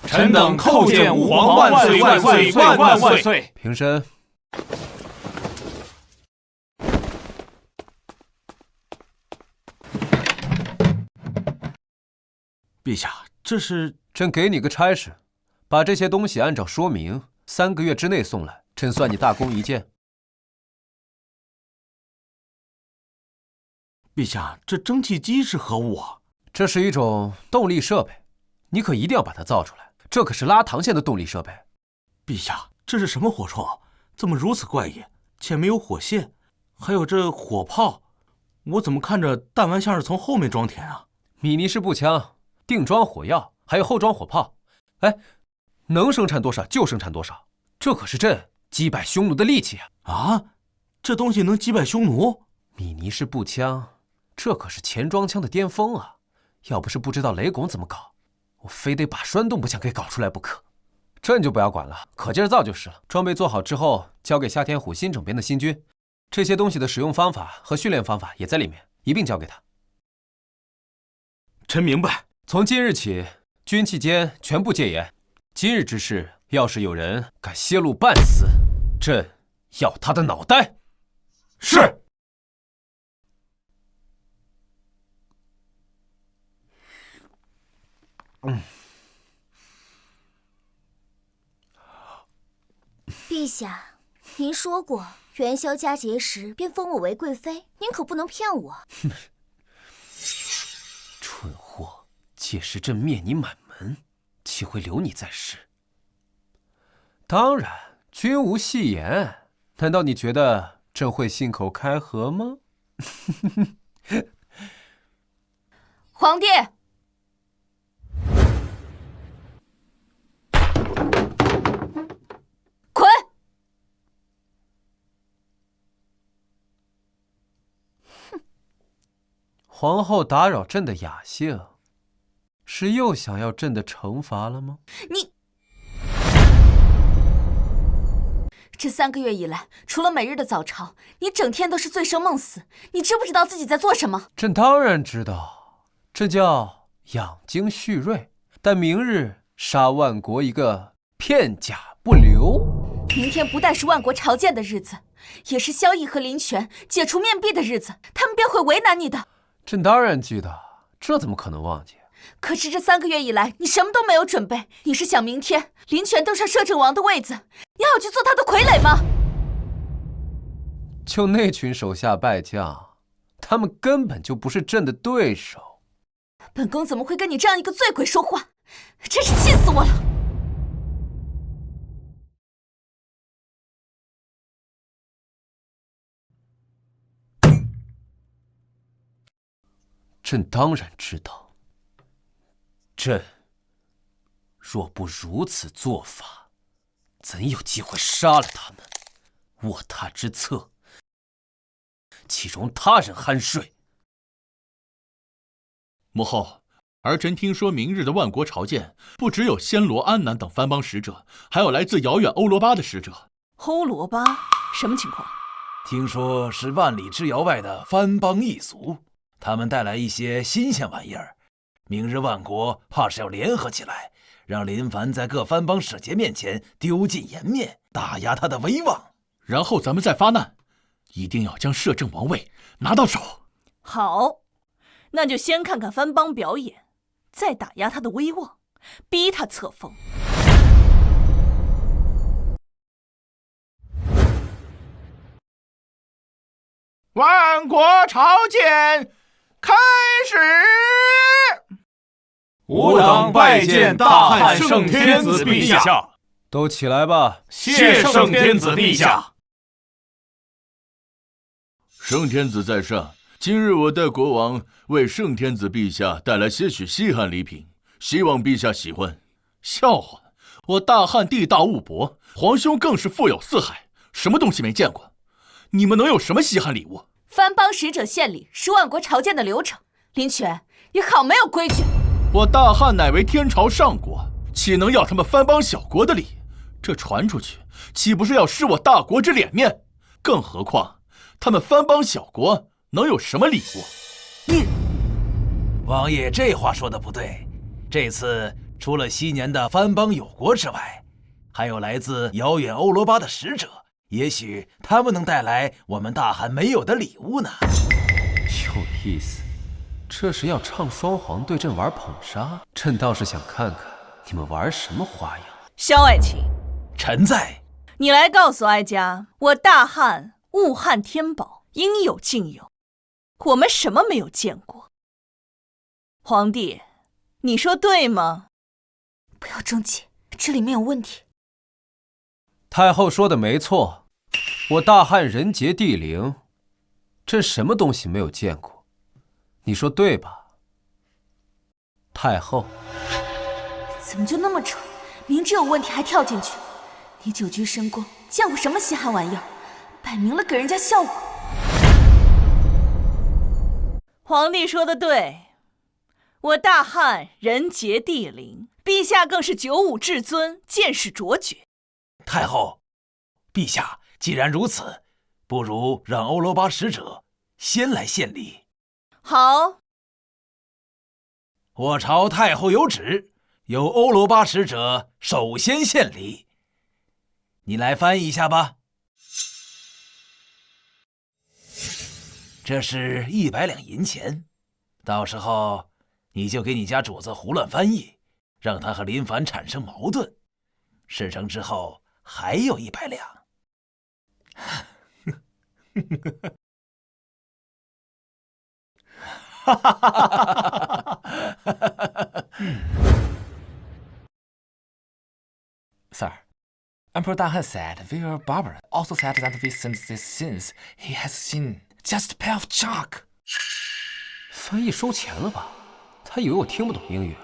臣等叩见吾皇万岁万岁万万万岁！平身。陛下，这是朕给你个差事，把这些东西按照说明3个月之内送来，朕算你大功一件。陛下，这蒸汽机是何物啊？这是一种动力设备，你可一定要把它造出来。这可是拉膛线的动力设备。陛下，这是什么火铳？怎么如此怪异？前面有火线，还有这火炮，我怎么看着弹丸像是从后面装填啊？米尼式步枪、定装火药，还有后装火炮。哎，能生产多少就生产多少，这可是朕击败匈奴的利器啊！啊，这东西能击败匈奴？米尼式步枪，这可是前装枪的巅峰啊！要不是不知道雷拱怎么搞，我非得把栓动步枪给搞出来不可。朕就不要管了，可劲儿造就是了。装备做好之后，交给夏天虎新整编的新军，这些东西的使用方法和训练方法也在里面，一并交给他。臣明白。从今日起，军期间全部戒严。今日之事，要是有人敢泄露半丝，朕要他的脑袋。是。陛下，您说过元宵佳节时便封我为贵妃，您可不能骗我。蠢货，届时朕灭你满门，岂会留你在世？当然，君无戏言。难道你觉得朕会信口开河吗？皇帝，滚！皇后打扰朕的雅兴，是又想要朕的惩罚了吗？你这3个月以来，除了每日的早朝，你整天都是醉生梦死。你知不知道自己在做什么？朕当然知道，这叫养精蓄锐。但明日杀万国一个片甲不留。明天不但是万国朝见的日子，也是萧绎和林权解除面壁的日子，他们便会为难你的。朕当然记得，这怎么可能忘记？可是这3个月以来，你什么都没有准备。你是想明天林权登上摄政王的位子，你好去做他的傀儡吗？就那群手下败将，他们根本就不是朕的对手。本宫怎么会跟你这样一个醉鬼说话？真是气死我了！朕当然知道。朕若不如此做法，怎有机会杀了他们？卧榻之侧，岂容他人酣睡？母后，儿臣听说明日的万国朝见，不只有暹罗、安南等藩邦使者，还有来自遥远欧罗巴的使者。欧罗巴什么情况？听说是万里之遥外的藩邦异族，他们带来一些新鲜玩意儿。明日万国怕是要联合起来，让林凡在各藩邦使节面前丢尽颜面，打压他的威望。然后咱们再发难，一定要将摄政王位拿到手。好，那就先看看藩邦表演，再打压他的威望，逼他册封。万国朝见开始。吾等拜见大汉圣天子陛下。都起来吧。谢圣天子陛下。圣天子在上，今日我代国王为圣天子陛下带来些许稀罕礼品，希望陛下喜欢。笑话，我大汉地大物博，皇兄更是富有四海，什么东西没见过？你们能有什么稀罕礼物？藩邦使者献礼是万国朝见的流程。林权，你好没有规矩！我大汉乃为天朝上国，岂能要他们藩邦小国的礼？这传出去，岂不是要失我大国之脸面？更何况，他们藩邦小国能有什么礼物？王爷这话说的不对。这次除了昔年的藩邦友国之外，还有来自遥远欧罗巴的使者。也许他们能带来我们大汉没有的礼物呢。有意思，这是要唱双簧对阵玩捧杀？朕倒是想看看你们玩什么花样。萧爱卿，臣在。你来告诉哀家，我大汉物汉天宝，应有尽有，我们什么没有见过？皇帝，你说对吗？不要争气，这里面有问题。太后说的没错，我大汉人杰地灵，朕什么东西没有见过？你说对吧，太后？怎么就那么蠢？明知有问题还跳进去。你久居深宫，见过什么稀罕玩意儿？摆明了给人家笑话。皇帝说的对，我大汉人杰地灵，陛下更是九五至尊，见识卓绝。太后，陛下既然如此，不如让欧罗巴使者先来献礼。好，我朝太后有旨，由欧罗巴使者首先献礼。你来翻译一下吧。这是100两银钱，到时候你就给你家主子胡乱翻译，让他和林凡产生矛盾。事成之后还有100两。Sir, Emperor Dahan said Vizier Barber also said that since he has seen just a pair of chalk. 翻译收钱了吧？他以为我听不懂英语啊。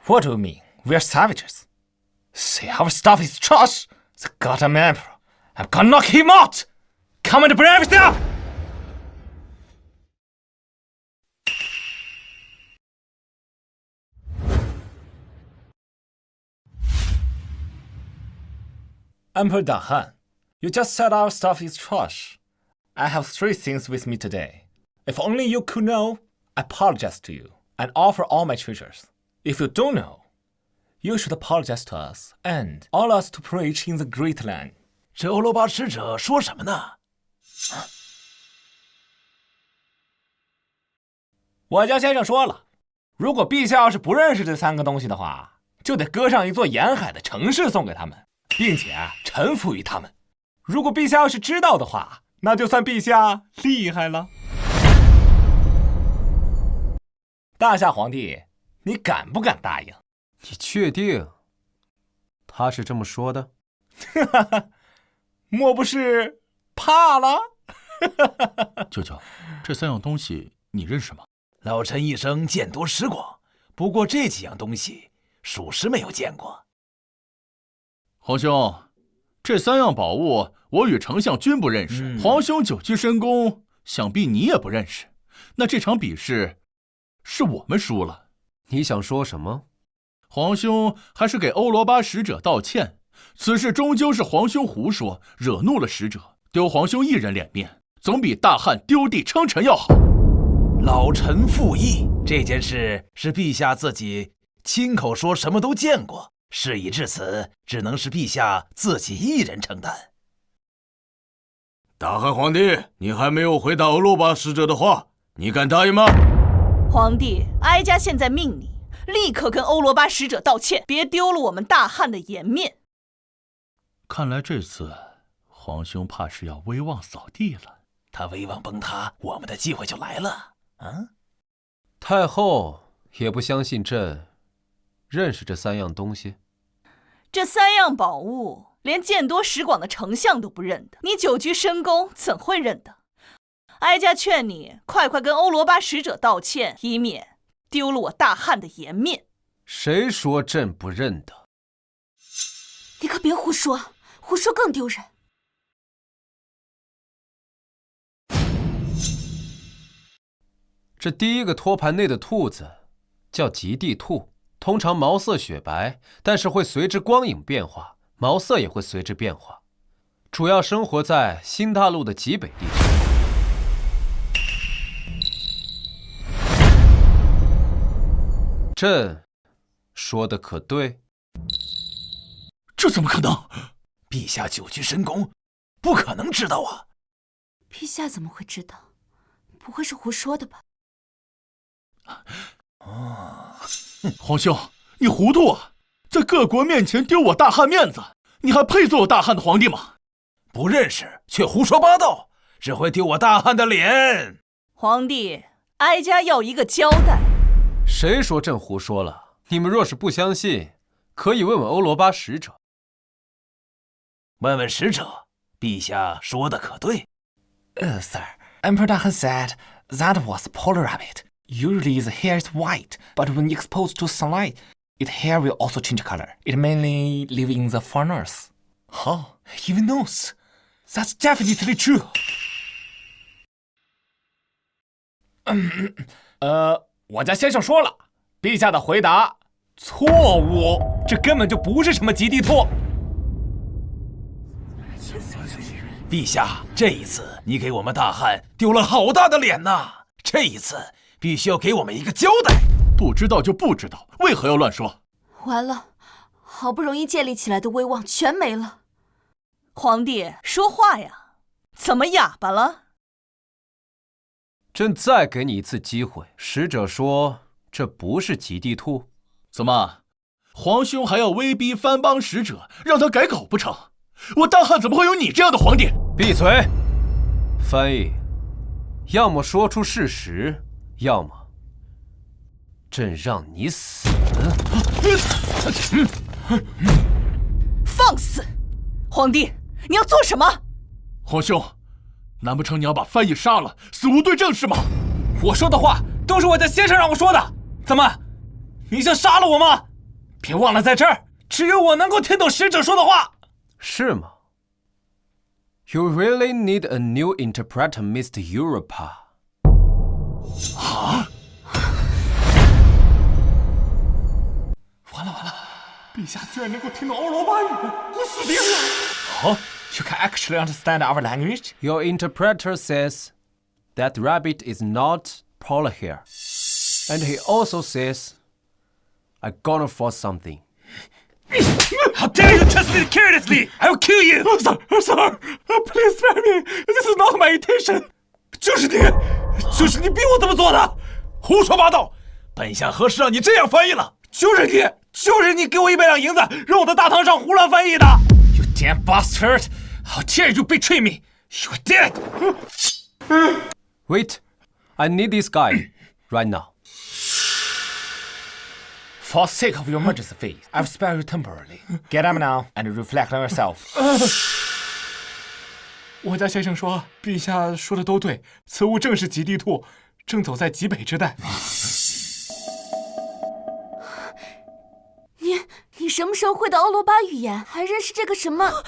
What do you mean? We're savages. Say our stuff is trash. The goddamn emperor. I'm gonna knock him out. Come and bring everything up. Emperor Dahan, you just said our stuff is trash. I have 3 things with me today. If only you could know, I apologize to you and offer all my treasures. If you don't know, you should apologize to us and all us to preach in the great land. 这欧罗巴使者说什么呢？我家先生说了，如果陛下要是不认识这3个东西的话，就得割上一座沿海的城市送给他们，并且臣服于他们。如果陛下要是知道的话，那就算陛下厉害了。大夏皇帝，你敢不敢答应？你确定他是这么说的？莫不是怕了？舅舅，这3样东西你认识吗？老臣一生见多识广，不过这几样东西属实没有见过。皇兄，这3样宝物我与丞相均不认识，皇兄久居深宫，想必你也不认识。那这场比试是我们输了。你想说什么？皇兄还是给欧罗巴使者道歉，此事终究是皇兄胡说，惹怒了使者，丢皇兄一人脸面，总比大汉丢地称臣要好。老臣附议，这件事是陛下自己亲口说什么都见过，事已至此，只能是陛下自己一人承担。大汉皇帝，你还没有回答欧罗巴使者的话，你敢答应吗？皇帝，哀家现在命你立刻跟欧罗巴使者道歉，别丢了我们大汉的颜面。看来这次皇兄怕是要威望扫地了。他威望崩塌，我们的机会就来了。太后也不相信朕认识这3样东西。这3样宝物，连见多识广的丞相都不认得，你久居深宫怎会认得？哀家劝你快跟欧罗巴使者道歉，以免丢了我大汉的颜面。谁说朕不认得？你可别胡说，胡说更丢人。这第一个托盘内的兔子叫极地兔，通常毛色雪白，但是会随之光影变化，毛色也会随之变化。主要生活在新大陆的极北地区。朕说的可对？这怎么可能？陛下久居深宫，不可能知道啊！陛下怎么会知道？不会是胡说的吧？皇兄，你糊涂啊！在各国面前丢我大汉面子，你还配做我大汉的皇帝吗？不认识却胡说八道，只会丢我大汉的脸。皇帝，哀家要一个交代。谁说朕胡说了？你们若是不相信，可以问问欧罗巴使者。问问使者，陛下说的可对？Sir, Emperor Dahan said that was a polar rabbit. Usually the hair is white, but when exposed to sunlight, its hair will also change color. It mainly lives in the far north. Huh? Even knows. That's definitely true. 我家先生说了，陛下的回答错误，这根本就不是什么极地兔。陛下，这一次你给我们大汉丢了好大的脸呐！这一次必须要给我们一个交代。不知道就不知道，为何要乱说？完了，好不容易建立起来的威望全没了。皇帝，说话呀，怎么哑巴了？朕再给你一次机会。使者说这不是极地兔。怎么，皇兄还要威逼藩邦使者让他改口不成？我大汉怎么会有你这样的皇帝？闭嘴！翻译，要么说出事实，要么朕让你死。放肆！皇帝，你要做什么？皇兄，难不成你要把翻译杀了，死无对证是吗？我说的话都是我家先生让我说的，怎么，你想杀了我吗？别忘了，在这儿只有我能够听懂使者说的话。是吗 ？You really need a new interpreter, Mr. Europa. 啊！完了，陛下居然能够听懂欧罗巴语，我死定了！Oh, you can actually understand our language? Your interpreter says that rabbit is not polar hair, and he also says, "I'm gonna force something." How dare you test me carelessly! I will kill you! Sir, please spare me. This is not my intention. 就是你逼我这么做的！胡说八道！本相何时让你这样翻译了？就是你给我100两银子，让我在大堂上胡乱翻译的！ You damn bastard! How dare you betray me? You're dead! Wait, I need this guy right now. For the sake of your majesty, I'll spare you temporarily. Get up now and reflect on yourself. 我家先生说，陛下说的都对，此物正是极地兔，正走在极北之带。你什么时候会的欧罗巴语言？还认识这个什么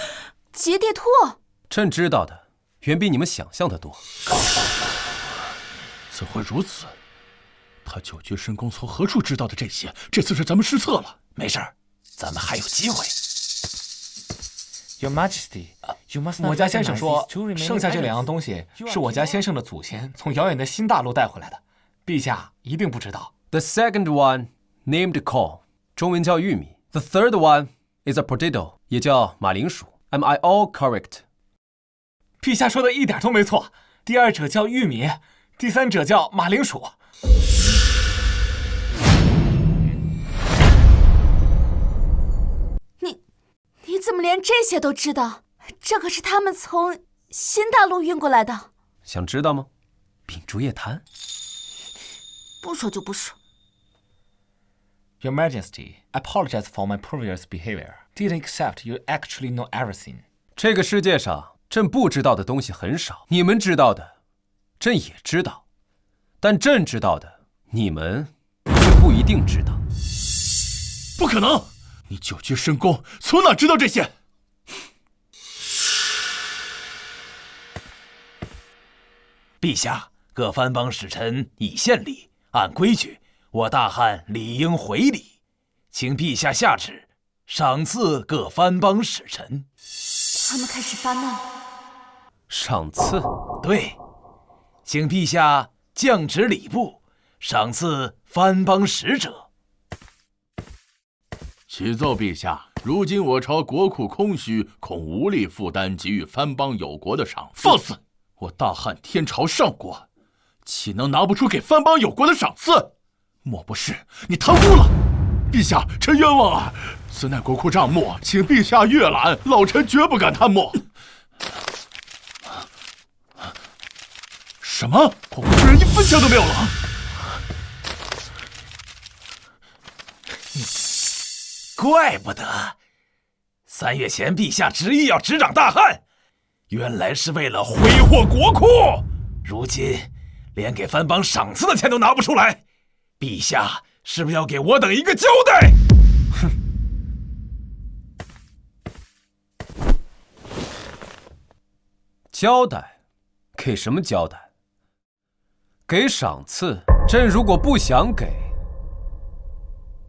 极地兔？朕知道的远比你们想象的多。怎会如此？他九绝神功从何处知道的这些？这次是咱们失策了。没事儿，咱们还有机会。Your Majesty, you must not 我家先生说，剩下这2样东西是我家先生的祖先从遥远的新大陆带回来的，陛下一定不知道。The second one, named Corn， 中文叫玉米。The third one is a potato， 也叫马铃薯。Am I all correct？ 陛下说的一点都没错。第二者叫玉米，第三者叫马铃薯。你怎么连这些都知道？这可是他们从新大陆运过来的。想知道吗？秉烛夜谈。不说就不说。Your Majesty, I apologize for my previous behavior. Didn't accept you actually know everything. 这个世界上，朕不知道的东西很少。你们知道的，朕也知道，但朕知道的，你们却不一定知道。不可能！你九绝神功从哪知道这些？陛下，各藩邦使臣已献礼，按规矩，我大汉理应回礼，请陛下下旨，赏赐各藩邦使臣。他们开始发难了。赏赐？对，请陛下降旨礼部，赏赐藩邦使者。启奏陛下，如今我朝国库空虚，恐无力负担给予藩邦有国的赏赐。放肆！我大汉天朝上国，岂能拿不出给藩邦有国的赏赐？莫不是你贪污了？陛下，臣冤枉啊！此乃国库账目，请陛下阅览，老臣绝不敢贪墨。什么？国库居然1分钱都没有了！怪不得3月前陛下执意要执掌大汉，原来是为了挥霍国库。如今连给藩邦赏赐的钱都拿不出来，陛下是不是要给我等一个交代？哼！交代？给什么交代？给赏赐？朕如果不想给，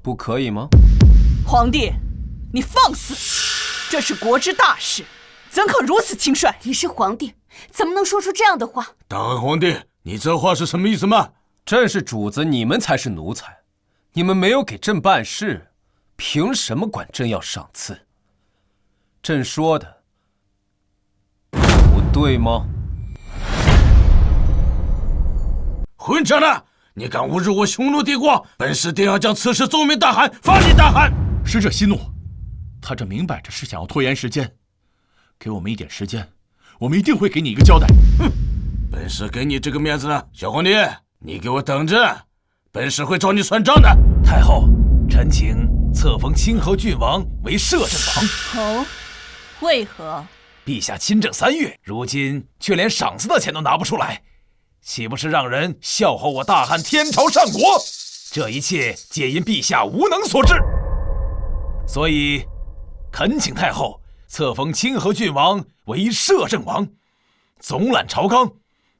不可以吗？皇帝，你放肆！这是国之大事，怎可如此轻率？你是皇帝，怎么能说出这样的话？大汉皇帝，你这话是什么意思吗？朕是主子，你们才是奴才。你们没有给朕办事，凭什么管朕要赏赐？朕说的不对吗？混账的！你敢侮辱我匈奴帝国，本使定要将此事奏明大汗，发你大汗！使者息怒，他这明摆着是想要拖延时间，给我们一点时间，我们一定会给你一个交代。哼，本使给你这个面子呢，小皇帝，你给我等着，本使会找你算账的。太后，臣请册封清河郡王为摄政王。哦，为何？陛下亲政3月，如今却连赏赐的钱都拿不出来，岂不是让人笑话我大汉天朝上国？这一切皆因陛下无能所致。所以，恳请太后册封清河郡王为摄政王，总揽朝纲，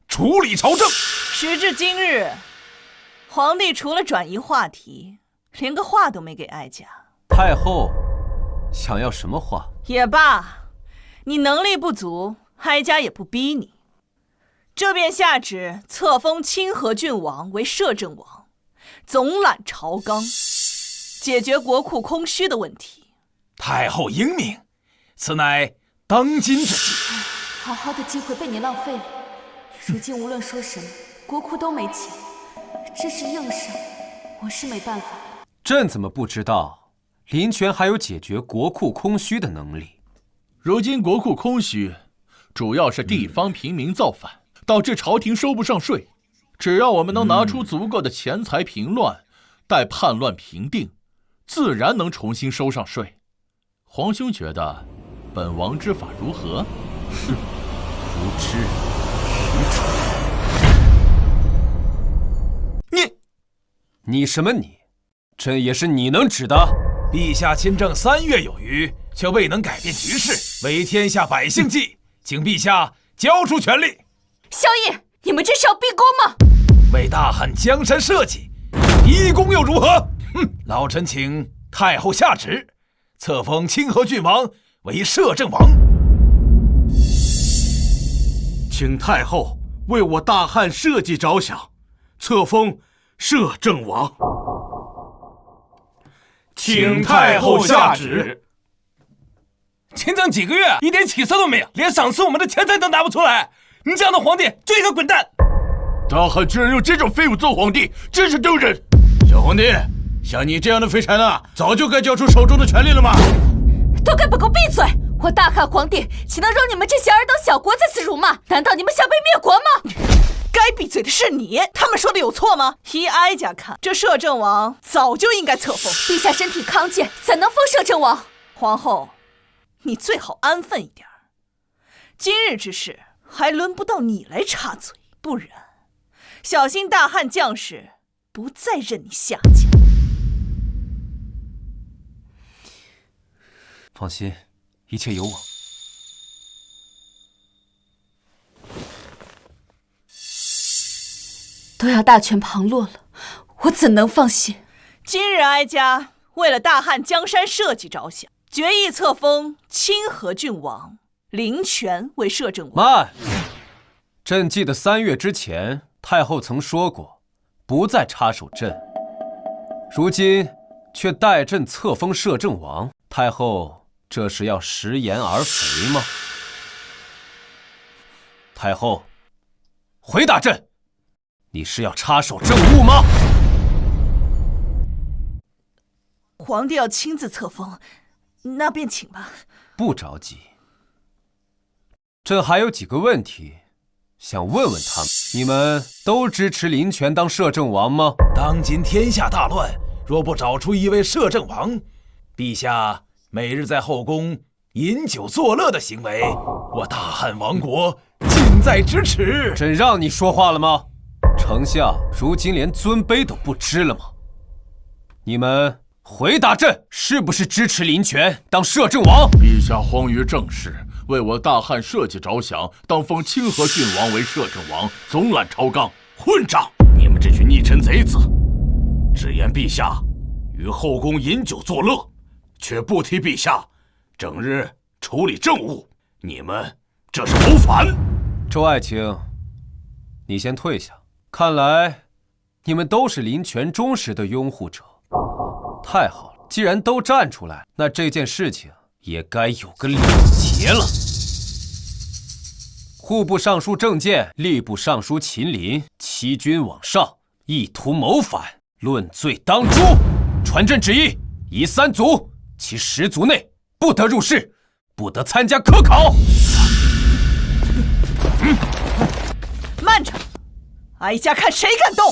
处理朝政。时至今日，皇帝除了转移话题，连个话都没给哀家。太后想要什么话？也罢，你能力不足，哀家也不逼你。这便下旨册封清河郡王为摄政王，总揽朝纲，解决国库空虚的问题。太后英明，此乃当今之计。好好的机会被你浪费了。如今无论说什么，国库都没钱，这是硬伤，我是没办法。朕怎么不知道林权还有解决国库空虚的能力？如今国库空虚，主要是地方平民造反，导致朝廷收不上税。只要我们能拿出足够的钱财平乱，待叛乱平定，自然能重新收上税。皇兄觉得本王之法如何？哼，无知愚蠢！你什么你？朕也是你能指的？陛下亲政3月有余，却未能改变局势，为天下百姓计，请陛下交出权力。萧绎，你们这是要逼宫吗？为大汉江山社稷，一公又如何？老臣请太后下旨，册封清河郡王为摄政王。请太后为我大汉社稷着想，册封摄政王。请太后下旨。勤政几个月，一点起色都没有，连赏赐我们的钱财都拿不出来。你这样的皇帝，就应该滚蛋！大汉居然用这种废物做皇帝，真是丢人！小皇帝，像你这样的废柴呢，早就该交出手中的权力了吗？都给本宫闭嘴！我大汉皇帝岂能容你们这些尔等小国在此辱骂？难道你们想被灭国吗？该闭嘴的是你，他们说的有错吗？依哀家看，这摄政王早就应该册封。陛下身体康健，怎能封摄政王？皇后，你最好安分一点。今日之事还轮不到你来插嘴，不然小心大汉将士不再任你下家。放心，一切有我。都要大权旁落了，我怎能放心？今日哀家为了大汉江山社稷着想，决意册封清河郡王林权为摄政王。慢！朕记得3月之前，太后曾说过，不再插手朕。如今却代朕册封摄政王，太后这是要食言而肥吗？太后，回答朕，你是要插手政务吗？皇帝要亲自册封，那便请吧。不着急，朕还有几个问题想问问他们：你们都支持林权当摄政王吗？当今天下大乱，若不找出一位摄政王，陛下每日在后宫饮酒作乐的行为，我大汉王国近在咫尺。朕让你说话了吗？丞相如今连尊卑都不知了吗？你们回答朕，是不是支持林权当摄政王？陛下荒于政事，为我大汉社稷着想，当封清河郡王为摄政王，总揽朝纲。混账！你们这群逆臣贼子，只言陛下于后宫饮酒作乐，却不提陛下整日处理政务，你们这是谋反！周爱卿，你先退下。看来你们都是林权忠实的拥护者。太好了，既然都站出来，那这件事情也该有个了结了。户部尚书郑健、吏部尚书秦林欺君罔上，意图谋反，论罪当诛。传朕旨意，夷3族，其10族内不得入仕，不得参加科考。慢着，哀家看谁敢动！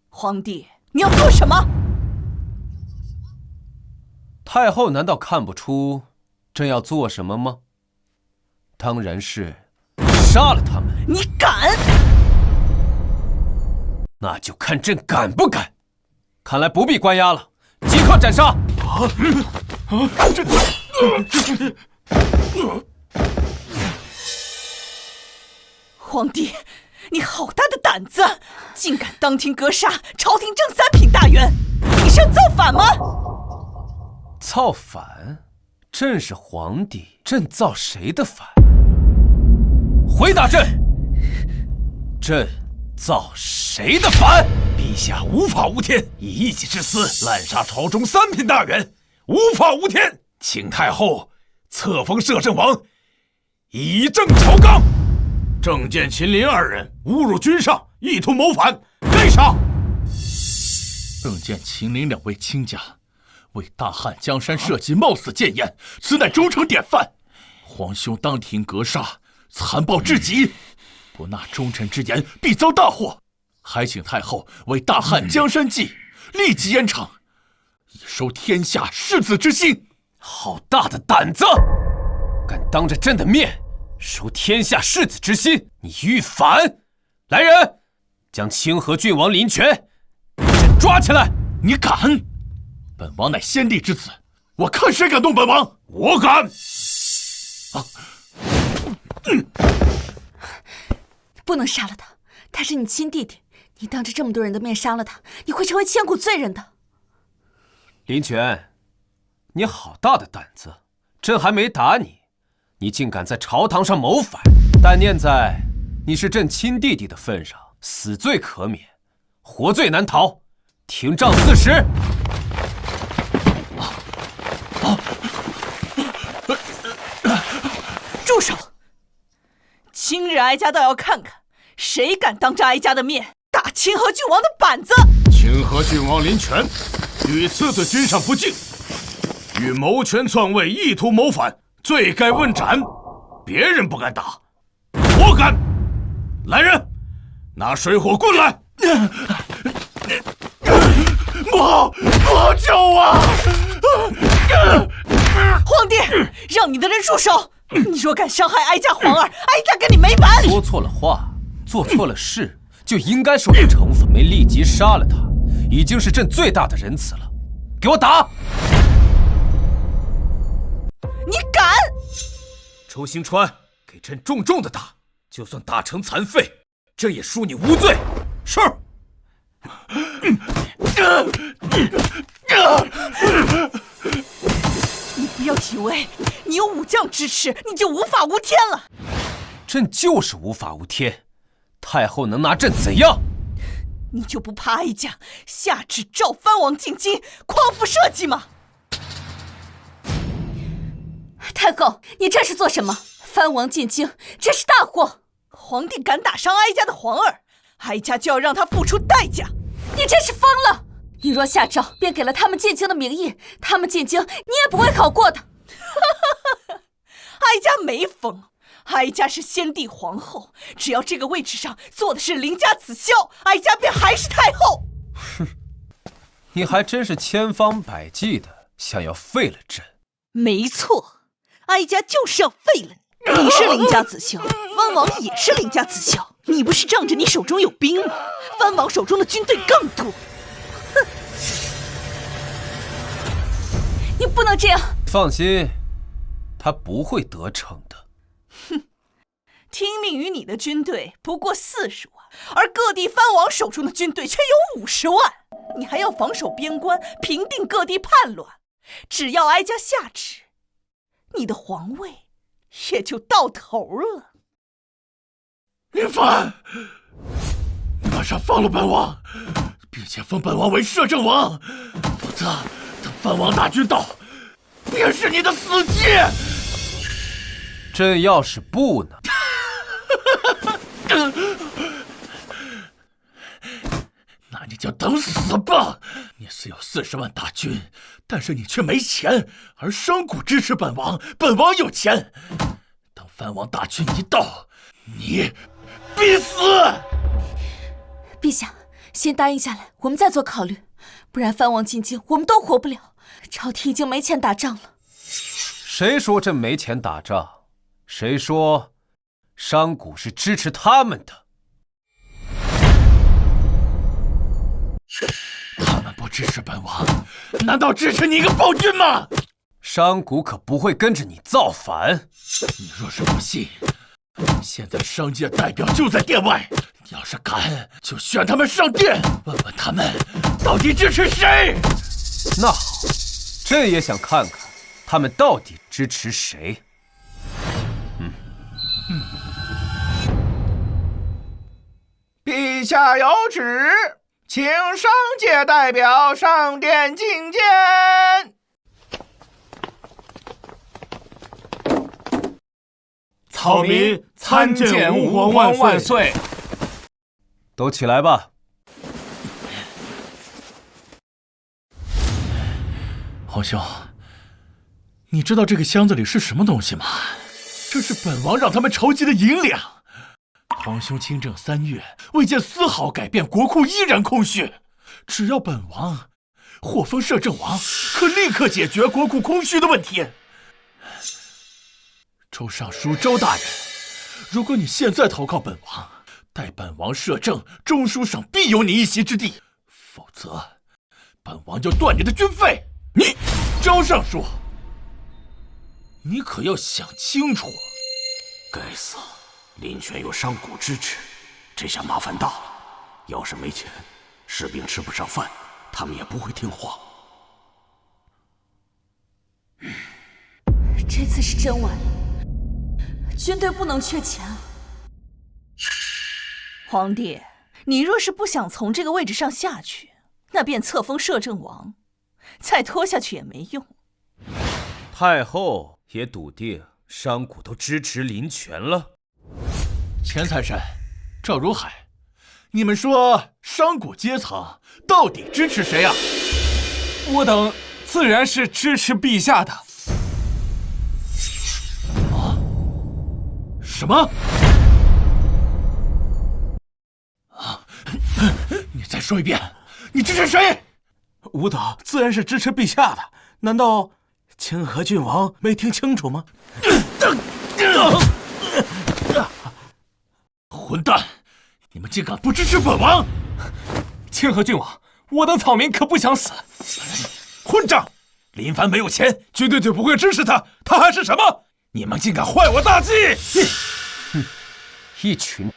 皇帝，你要做什么？太后难道看不出朕要做什么吗？当然是杀了他们。你敢？那就看朕敢不敢。看来不必关押了，即刻斩杀！皇帝，你好大的胆子，竟敢当庭格杀朝廷正3品大员，你是要造反吗？造反？朕是皇帝，朕造谁的反？回答朕，朕造谁的反？陛下无法无天，以一己之私滥杀朝中3品大员，无法无天，请太后册封摄政王，以正朝纲。郑健、秦林2人侮辱君上，意图谋反，该杀！郑健、秦林2位卿家为大汉江山社稷冒死谏言，此乃忠诚典范。皇兄当庭格杀，残暴至极，不纳忠臣之言，必遭大祸。还请太后为大汉江山计，立即严惩，以收天下士子之心。好大的胆子！敢当着朕的面收天下士子之心，你欲反！来人，将清河郡王林权给朕抓起来！你敢？本王乃先帝之子，我看谁敢动本王！我敢！不能杀了他，他是你亲弟弟，你当着这么多人的面杀了他，你会成为千古罪人的。林泉，你好大的胆子！朕还没打你，你竟敢在朝堂上谋反！但念在你是朕亲弟弟的份上，死罪可免，活罪难逃。廷杖40。住手！今日哀家倒要看看，谁敢当着哀家的面打清河郡王的板子！清河郡王林权屡次对君上不敬，欲谋权篡位，意图谋反，罪该问斩。别人不敢打，我敢！来人，拿水火棍来！母救我！皇帝，让你的人住手！你若敢伤害哀家皇儿，哀家跟你没完！说错了话，做错了事，就应该受到惩罚。没立即杀了他，已经是朕最大的仁慈了。给我打！你敢！周兴川，给朕重重的打，就算打成残废，朕也恕你无罪。是。你不要以为你有武将支持，你就无法无天了。朕就是无法无天，太后能拿朕怎样？你就不怕哀家下旨召藩王进京，匡扶社稷吗？太后，你这是做什么？藩王进京，这是大祸！皇帝敢打伤哀家的皇儿，哀家就要让他付出代价！你真是疯了！你若下诏，便给了他们进京的名义，他们进京，你也不会好过的。哀家没疯，哀家是先帝皇后，只要这个位置上坐的是邻家子孝，哀家便还是太后。哼，你还真是千方百计的想要废了朕。没错，哀家就是要废了你。你是邻家子孝，藩王也是邻家子孝，你不是仗着你手中有兵吗？藩王手中的军队更多。哼！你不能这样。放心，他不会得逞的。哼，听命于你的军队不过40万，而各地藩王手中的军队却有50万。你还要防守边关，平定各地叛乱。只要哀家下旨，你的皇位也就到头了。林凡，你马上放了本王，并且封本王为摄政王，否则等藩王大军到，便是你的死期。朕要是不呢？那你就等死吧！你虽有40万大军，但是你却没钱，而商贾支持本王，本王有钱。等藩王大军一到，你必死！陛下，先答应下来，我们再做考虑。不然藩王进京，我们都活不了。朝廷已经没钱打仗了。谁说朕没钱打仗？谁说商贾是支持他们的？他们不支持本王，难道支持你一个暴君吗？商贾可不会跟着你造反。你若是不信，现在商界代表就在殿外，你要是敢，就选他们上殿，问问他们到底支持谁。那好，朕也想看看他们到底支持谁。陛下有旨，请商界代表上殿觐见。草民参见吾皇万岁！都起来吧。皇兄，你知道这个箱子里是什么东西吗？这是本王让他们筹集的银两。皇兄亲政3月，未见丝毫改变，国库依然空虚。只要本王获封摄政王，可立刻解决国库空虚的问题。周尚书周大人，如果你现在投靠本王，待本王摄政，中书省必有你一席之地；否则，本王就断你的军费。你，周尚书，你可要想清楚。该死，林权有商贾支持，这下麻烦大了。要是没钱，士兵吃不上饭，他们也不会听话。这次是真完了，军队不能缺钱啊！皇帝，你若是不想从这个位置上下去，那便册封摄政王，再拖下去也没用。太后也笃定商贾都支持林权了。钱财神、赵如海，你们说商贾阶层到底支持谁啊？我等自然是支持陛下的。什么？你再说一遍，你支持谁？吾等自然是支持陛下的，难道清河郡王没听清楚吗？混蛋！你们竟敢不支持本王！清河郡王，我等草民可不想死。混账！林凡没有钱，军队就不会支持他，他还是什么？你们竟敢坏我大计！哼，一群，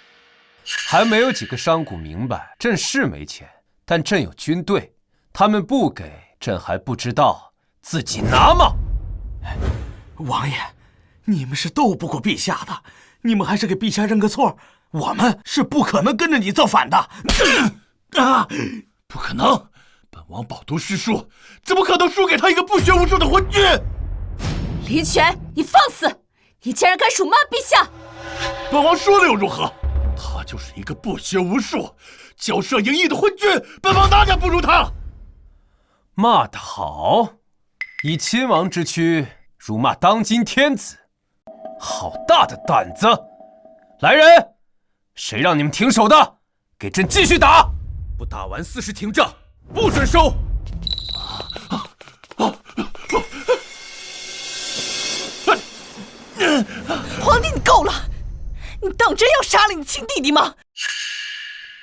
还没有几个商贾明白，朕是没钱，但朕有军队，他们不给，朕还不知道自己拿吗？王爷，你们是斗不过陛下的，你们还是给陛下认个错。我们是不可能跟着你造反的。不可能！本王饱读诗书，怎么可能输给他一个不学无术的昏君？林权，你放肆！你竟然敢辱骂陛下！本王说了又如何？他就是一个不学无术、骄奢淫逸的昏君，本王哪点不如他？骂得好！以亲王之躯辱骂当今天子，好大的胆子！来人，谁让你们停手的？给朕继续打！不打完40停仗，不准收！皇帝，你够了！你当真要杀了你亲弟弟吗？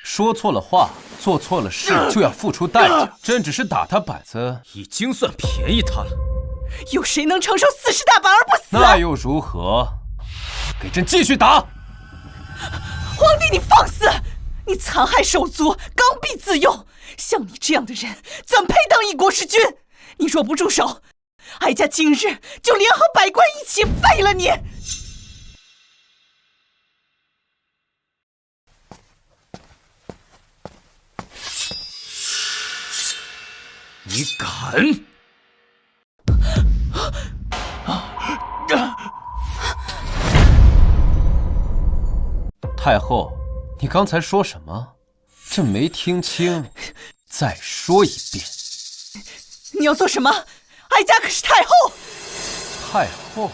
说错了话，做错了事，就要付出代价。朕只是打他板子，已经算便宜他了。有谁能承受40大板而不死？那又如何？给朕继续打！皇帝，你放肆！你残害手足，刚愎自用，像你这样的人，怎配当一国之君？你若不住手，哀家今日就联合百官一起废了你！你敢！太后，你刚才说什么？朕没听清，再说一遍。你要做什么？哀家可是太后。太后，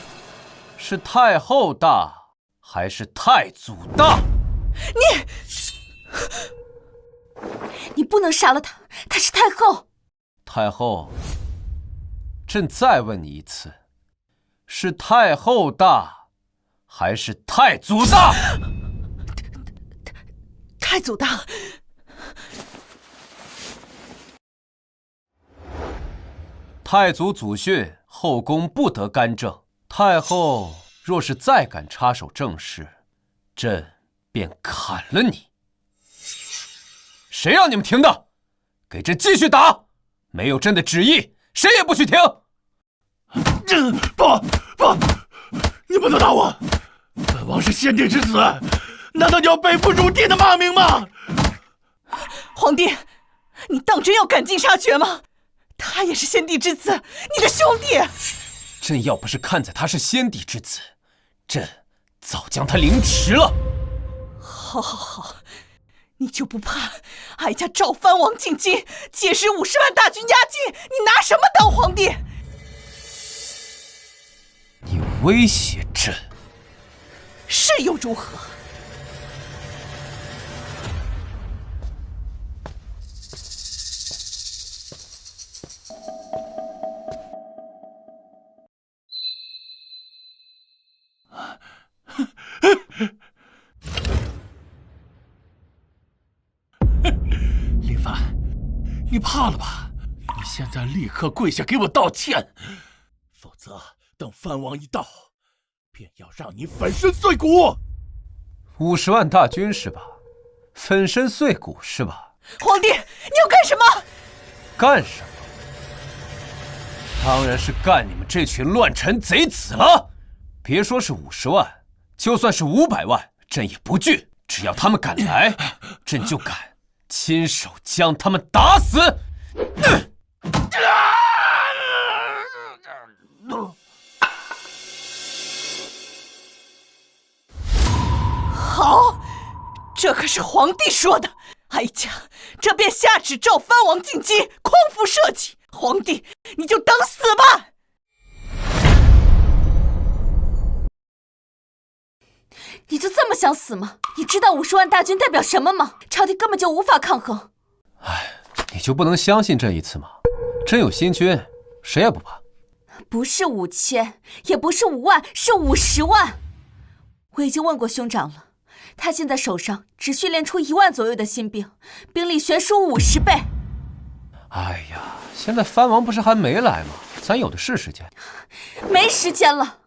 是太后大，还是太祖大？你不能杀了她，她是太后。太后，朕再问你一次，是太后大，还是太祖大？太祖大。太祖祖训，后宫不得干政。太后若是再敢插手政事，朕便砍了你。谁让你们停的？给朕继续打！没有朕的旨意，谁也不许停！不，你不能打我！本王是先帝之子，难道你要背负儒帝的骂名吗？皇帝，你当真要赶尽杀绝吗？他也是先帝之子，你的兄弟。朕要不是看在他是先帝之子，朕早将他凌迟了。好，你就不怕哀家召藩王进京，届时50万大军压境，你拿什么当皇帝？你威胁朕，是又如何？林凡，你怕了吧？你现在立刻跪下给我道歉，否则等藩王一到，便要让你粉身碎骨。50万大军是吧？粉身碎骨是吧？皇帝，你要干什么？干什么？当然是干你们这群乱臣贼子了！别说是50万，就算是500万，朕也不惧。只要他们敢来，朕就敢亲手将他们打死。好，这可是皇帝说的。哀家这便下旨召藩王进京，匡扶社稷。皇帝，你就等死吧！你就这么想死吗？你知道50万大军代表什么吗？朝廷根本就无法抗衡。哎，你就不能相信朕一次吗？朕有新军，谁也不怕。不是5000，也不是5万，是50万。我已经问过兄长了，他现在手上只训练出1万左右的新兵，兵力悬殊50倍。哎呀，现在藩王不是还没来吗？咱有的是时间。没时间了。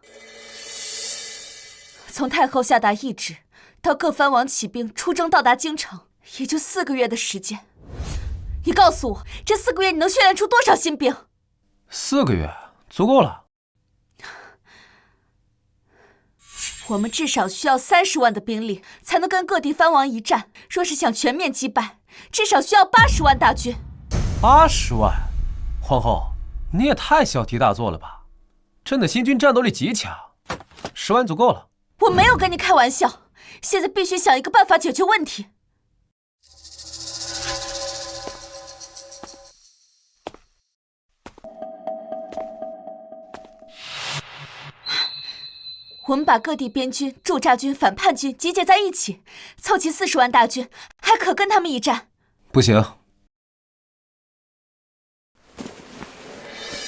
从太后下达懿旨到各藩王起兵出征到达京城，也就4个月的时间。你告诉我，这4个月你能训练出多少新兵？4个月足够了。我们至少需要30万的兵力，才能跟各地藩王一战。若是想全面击败，至少需要80万大军。80万，皇后，你也太小题大做了吧？朕的新军战斗力极强，10万足够了。我没有跟你开玩笑，现在必须想一个办法解决问题。我们把各地边军、驻扎军、反叛军集结在一起，凑齐40万大军，还可跟他们一战。不行，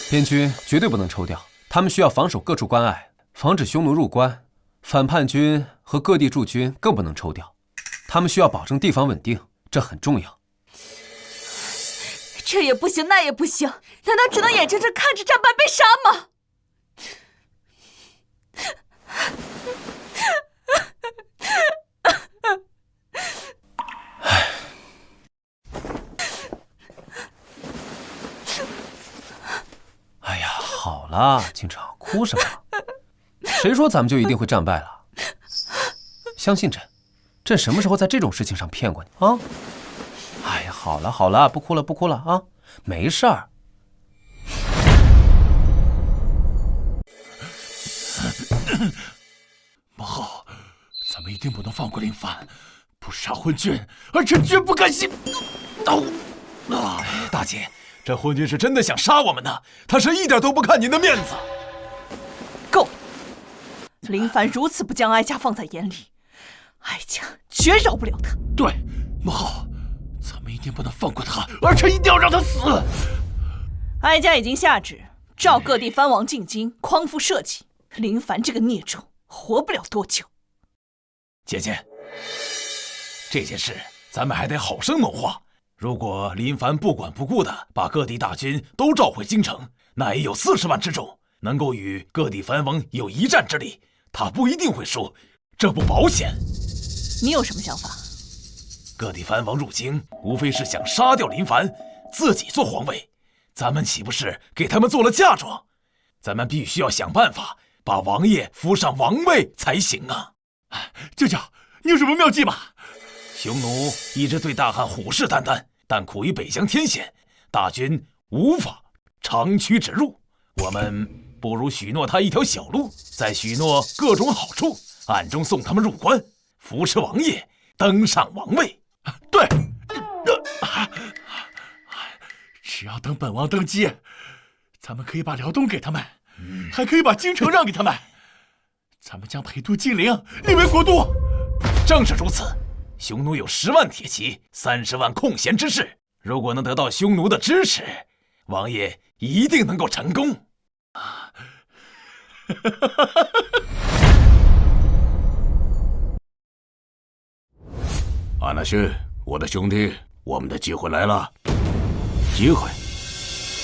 边军绝对不能抽调，他们需要防守各处关隘，防止匈奴入关。反叛军和各地驻军更不能抽调，他们需要保证地方稳定，这很重要。这也不行，那也不行，难道只能眼睁睁看着战败被杀吗？哎呀，好了，京城哭什么？谁说咱们就一定会战败了？相信朕，朕什么时候在这种事情上骗过你啊？哎呀，好了好了，不哭了不哭了啊，没事儿。母后，咱们一定不能放过林凡，不杀昏君，儿臣绝不甘心。大姐，这昏君是真的想杀我们呢，他是一点都不看您的面子。够！林凡如此不将哀家放在眼里，哀家绝饶不了他。对，母后，咱们一定不能放过他，儿臣一定要让他死。哀家已经下旨，召各地藩王进京，匡扶社稷。林凡这个孽种，活不了多久。姐姐，这件事咱们还得好生谋划。如果林凡不管不顾的把各地大军都召回京城，那也有40万之众，能够与各地藩王有一战之力。他不一定会输，这不保险。你有什么想法？各地藩王入京，无非是想杀掉林凡，自己做皇位。咱们岂不是给他们做了嫁妆？咱们必须要想办法把王爷扶上王位才行啊！舅舅，你有什么妙计吗？匈奴一直对大汉虎视眈眈，但苦于北疆天险，大军无法长驱直入。我们不如许诺他一条小路，再许诺各种好处，暗中送他们入关，扶持王爷登上王位。对，只要等本王登基，咱们可以把辽东给他们，还可以把京城让给他们。咱们将陪都金陵立为国都。正是如此，匈奴有10万铁骑，30万空闲之士。如果能得到匈奴的支持，王爷一定能够成功。阿那逊，我的兄弟，我们的机会来了。机会？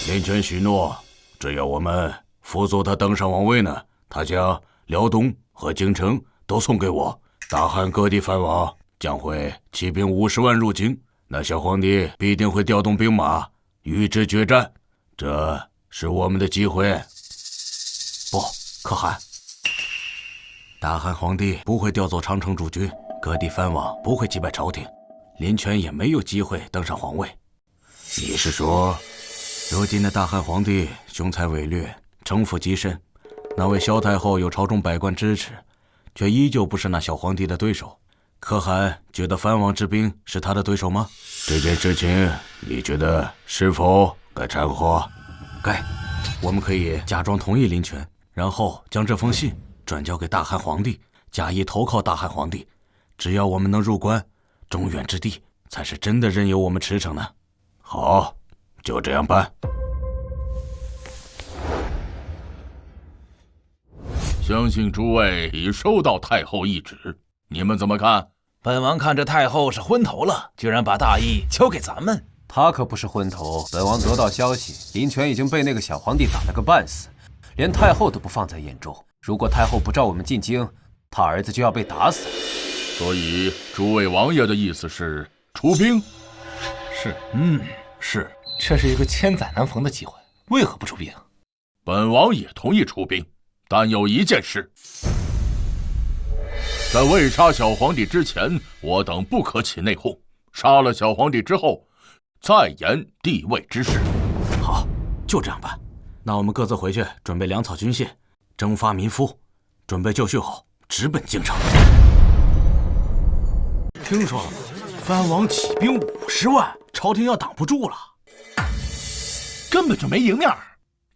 林权许诺，只要我们辅佐他登上王位呢，他将辽东和京城都送给我。大汉各地藩王将会起兵50万入京，那小皇帝必定会调动兵马与之决战，这是我们的机会。不，可汗，大汉皇帝不会调走长城驻军，各地藩王不会击败朝廷，林权也没有机会登上皇位。你是说，如今的大汉皇帝雄才伟略，城府极深，那位萧太后有朝中百官支持，却依旧不是那小皇帝的对手。可汗觉得藩王之兵是他的对手吗？这件事情，你觉得是否该掺和？该。我们可以假装同意林权，然后将这封信转交给大汉皇帝，假意投靠大汉皇帝。只要我们能入关，中原之地才是真的任由我们驰骋呢。好，就这样办。相信诸位已收到太后懿旨，你们怎么看？本王看这太后是昏头了，居然把大义交给咱们。他可不是昏头。本王得到消息，林权已经被那个小皇帝打了个半死，连太后都不放在眼中。如果太后不召我们进京，他儿子就要被打死。所以，诸位王爷的意思是出兵？是，是。这是一个千载难逢的机会，为何不出兵？本王也同意出兵，但有一件事。在未杀小皇帝之前，我等不可起内讧；杀了小皇帝之后，再言帝位之事。好，就这样办。那我们各自回去准备粮草军械，征发民夫，准备就绪后直奔京城。听说藩王起兵50万，朝廷要挡不住了，根本就没赢面。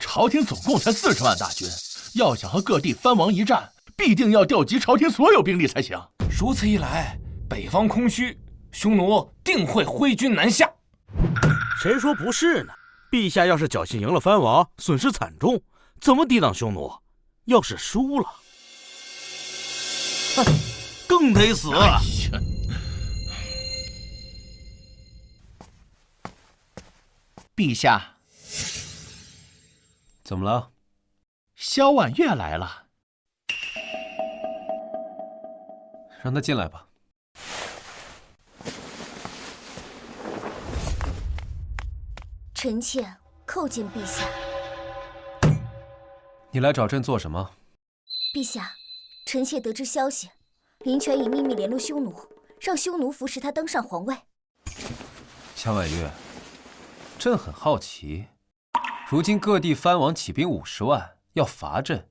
朝廷总共才40万大军，要想和各地藩王一战，必定要调集朝廷所有兵力才行。如此一来，北方空虚，匈奴定会挥军南下。谁说不是呢？陛下要是侥幸赢了藩王，损失惨重，怎么抵挡匈奴？要是输了，更得死。陛下，怎么了？萧婉月来了，让他进来吧。臣妾叩见陛下。你来找朕做什么？陛下，臣妾得知消息，林权已秘密联络匈奴，让匈奴扶持他登上皇位。萧婉月，朕很好奇，如今各地藩王起兵50万要伐朕，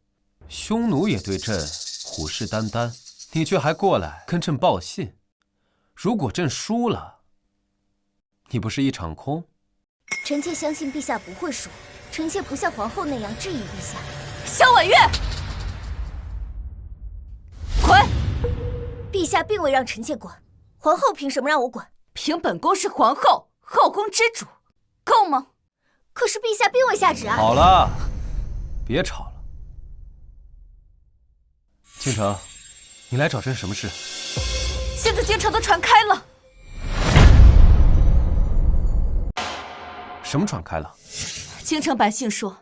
匈奴也对朕虎视眈眈，你却还过来跟朕报信。如果朕输了，你不是一场空？臣妾相信陛下不会输，臣妾不像皇后那样质疑陛下。萧婉月，滚！陛下并未让臣妾滚，皇后凭什么让我滚？凭本宫是皇后，后宫之主，够吗？可是陛下并未下旨啊！好了，别吵了。倾城，你来找朕什么事？现在京城的传开了。什么传开了？京城百姓说，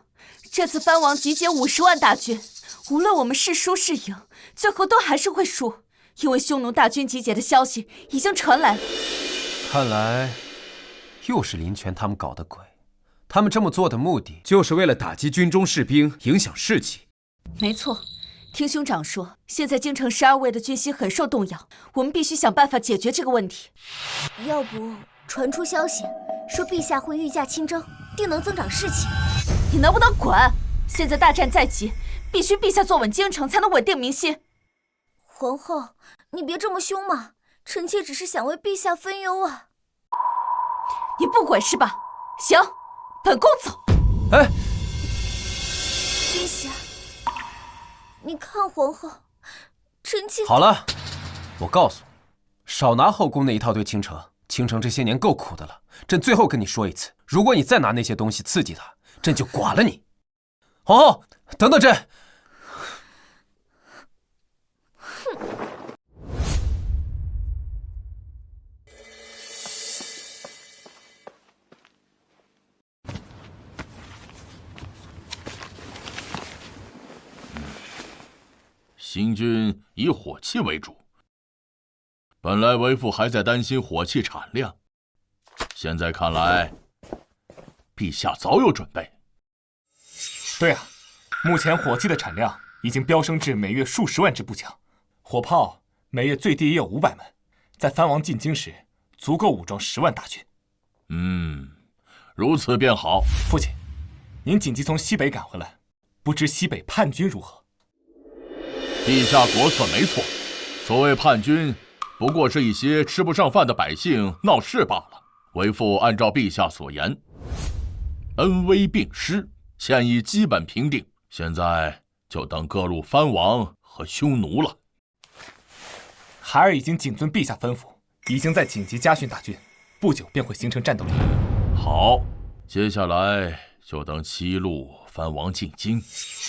这次藩王集结50万大军，无论我们是输是赢，最后都还是会输，因为匈奴大军集结的消息已经传来了。看来又是林权他们搞的鬼。他们这么做的目的，就是为了打击军中士兵，影响士气。没错，听兄长说，现在京城12卫的军心很受动摇，我们必须想办法解决这个问题。要不传出消息，说陛下会御驾亲征，定能增长士气。你能不能滚？现在大战在即，必须陛下坐稳京城，才能稳定民心。皇后，你别这么凶嘛，臣妾只是想为陛下分忧啊。你不滚是吧？行，本宫走。哎，陛下，你看皇后，臣妾……好了，我告诉你，少拿后宫那一套对倾城。倾城这些年够苦的了，朕最后跟你说一次，如果你再拿那些东西刺激他，朕就剐了你。皇后，等等朕。新军以火器为主，本来为父还在担心火器产量，现在看来，陛下早有准备。对啊，目前火器的产量已经飙升至每月数十万支步枪，火炮每月最低也有500门，在藩王进京时足够武装10万大军。如此便好。父亲，您紧急从西北赶回来，不知西北叛军如何？陛下国策没错，所谓叛军，不过是一些吃不上饭的百姓闹事罢了。为父按照陛下所言，恩威并施，现已基本平定，现在就等各路藩王和匈奴了。孩儿已经谨遵陛下吩咐，已经在紧急家训大军，不久便会形成战斗力。好，接下来就等七路藩王进京，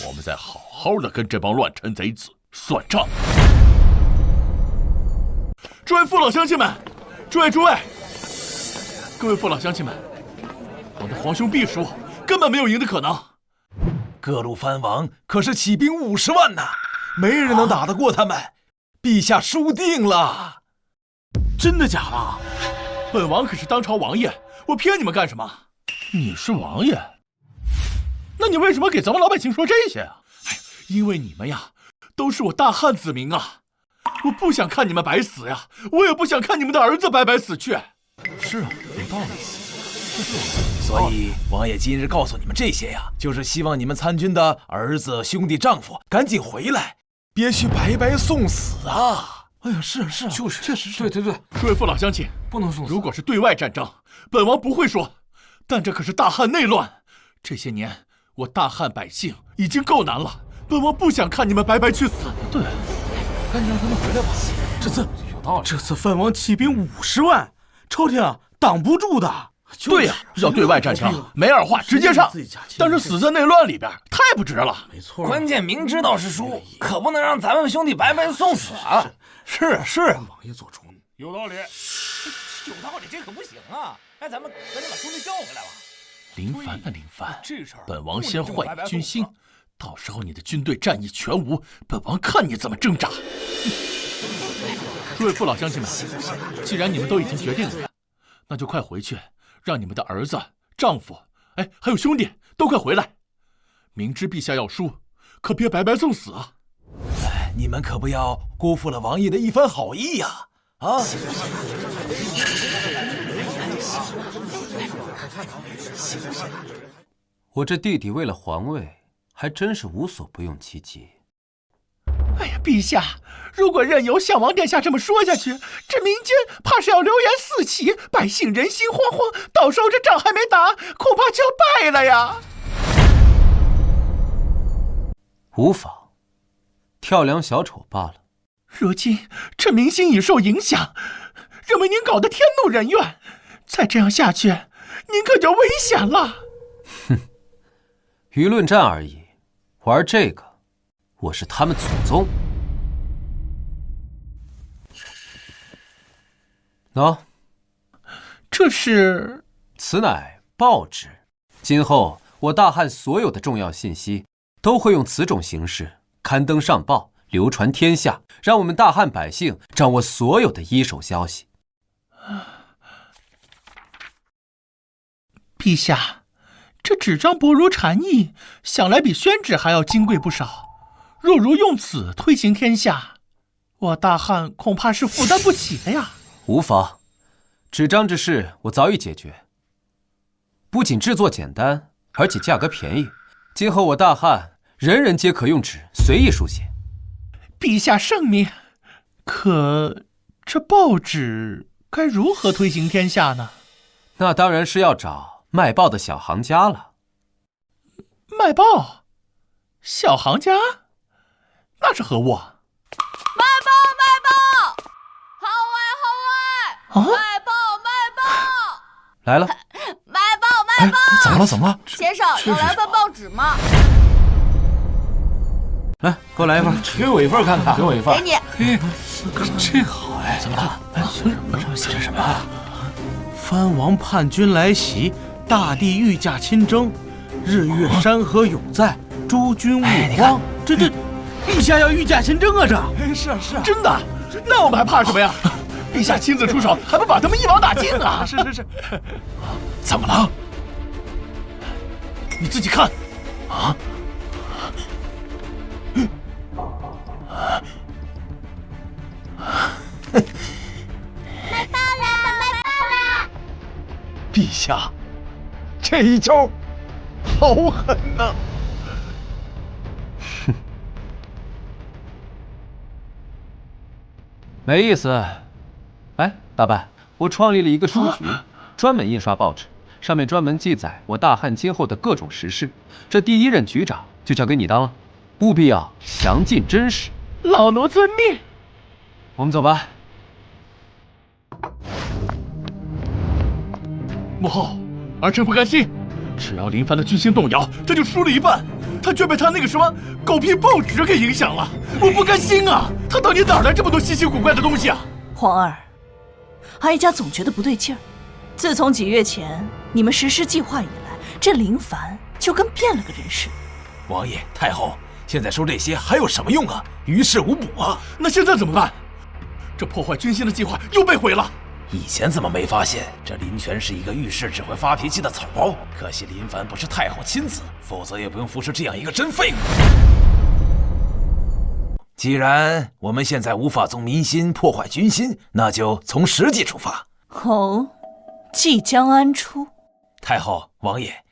我们再好好的跟这帮乱臣贼子算账。诸位父老乡亲们，诸位，各位父老乡亲们，我们皇兄必输，根本没有赢的可能。各路藩王可是起兵50万呐，没人能打得过他们。陛下输定了。真的假的？本王可是当朝王爷，我骗你们干什么？你是王爷，那你为什么给咱们老百姓说这些啊？因为你们呀，都是我大汉子民啊，我不想看你们白死呀，我也不想看你们的儿子白白死去。是啊，有道理。所以王爷今日告诉你们这些呀，就是希望你们参军的儿子、兄弟、丈夫赶紧回来，别去白白送死啊！哎呀，是啊，就是确实是。对，诸位父老乡亲，不能送死。如果是对外战争，本王不会说，但这可是大汉内乱。这些年，我大汉百姓已经够难了，本王不想看你们白白去死。对，赶紧让他们回来吧。这次有道理。这次藩王起兵50万，朝廷啊挡不住的。对呀，要对外战场，没二话，直接上。但是死在内乱里边，太不值了。没错，关键明知道是输，可不能让咱们兄弟白白送死啊！是，王爷做主，有道理，这可不行啊！哎，咱们赶紧把兄弟叫回来吧。林凡，本王先坏你军心，到时候你的军队战意全无，本王看你怎么挣扎。诸位父老乡亲们，既然你们都已经决定了，那就快回去，让你们的儿子、丈夫，还有兄弟都快回来。明知陛下要输，可别白白送死啊！你们可不要辜负了王爷的一番好意呀！啊！我这弟弟为了皇位，还真是无所不用其极。哎呀，陛下，如果任由项王殿下这么说下去，这民间怕是要流言四起，百姓人心惶惶，到时候这仗还没打，恐怕就要败了呀。无妨，跳梁小丑罢了。如今这民心已受影响，认为您搞得天怒人怨，再这样下去，您可就危险了。哼，舆论战而已，玩这个，我是他们祖宗。喏，这是？此乃报纸。今后我大汉所有的重要信息，都会用此种形式刊登上报，流传天下，让我们大汉百姓掌握所有的一手消息。陛下，这纸张薄如蝉翼，想来比宣纸还要金贵不少。若如用此推行天下，我大汉恐怕是负担不起的呀。无妨，纸张之事我早已解决。不仅制作简单，而且价格便宜。今后我大汉人人皆可用纸随意书写。陛下圣明。可这报纸该如何推行天下呢？那当然是要找卖报的小行家了。卖报？小行家？那是何物？卖报！号外！卖报！来了。卖报！怎么了？先生，有来份报纸吗？来，给我来一份，给我一份看看。给我一份。给你。这好哎，怎么了？写着什么？藩王叛军来袭，大地御驾亲征，日月山河永在，诸君勿慌。这，陛下要御驾亲征啊！这是啊，真的？那我们还怕什么呀？陛下亲自出手，还不把他们一网打尽啊！是，怎么了？你自己看。啊！陛下，这一招好狠呐！没意思。哎，大办，我创立了一个书局，专门印刷报纸，上面专门记载我大汉今后的各种时事。这第一任局长就交给你当了，务必要详尽真实。老奴遵命。我们走吧。母后，儿臣不甘心，只要林凡的军心动摇，他就输了一半。他居然被他那个什么狗屁报纸给影响了，我不甘心啊！他到底哪来这么多稀奇古怪的东西啊？皇儿，哀家总觉得不对劲儿。自从几月前你们实施计划以来，这林凡就跟变了个人似的。王爷、太后，现在说这些还有什么用啊？于事无补啊！那现在怎么办？这破坏军心的计划又被毁了。以前怎么没发现这林权是一个遇事只会发脾气的草包？可惜林凡不是太后亲子，否则也不用服侍这样一个真废物。既然我们现在无法从民心破坏军心，那就从实际出发。哦，即将安出。太后、王爷，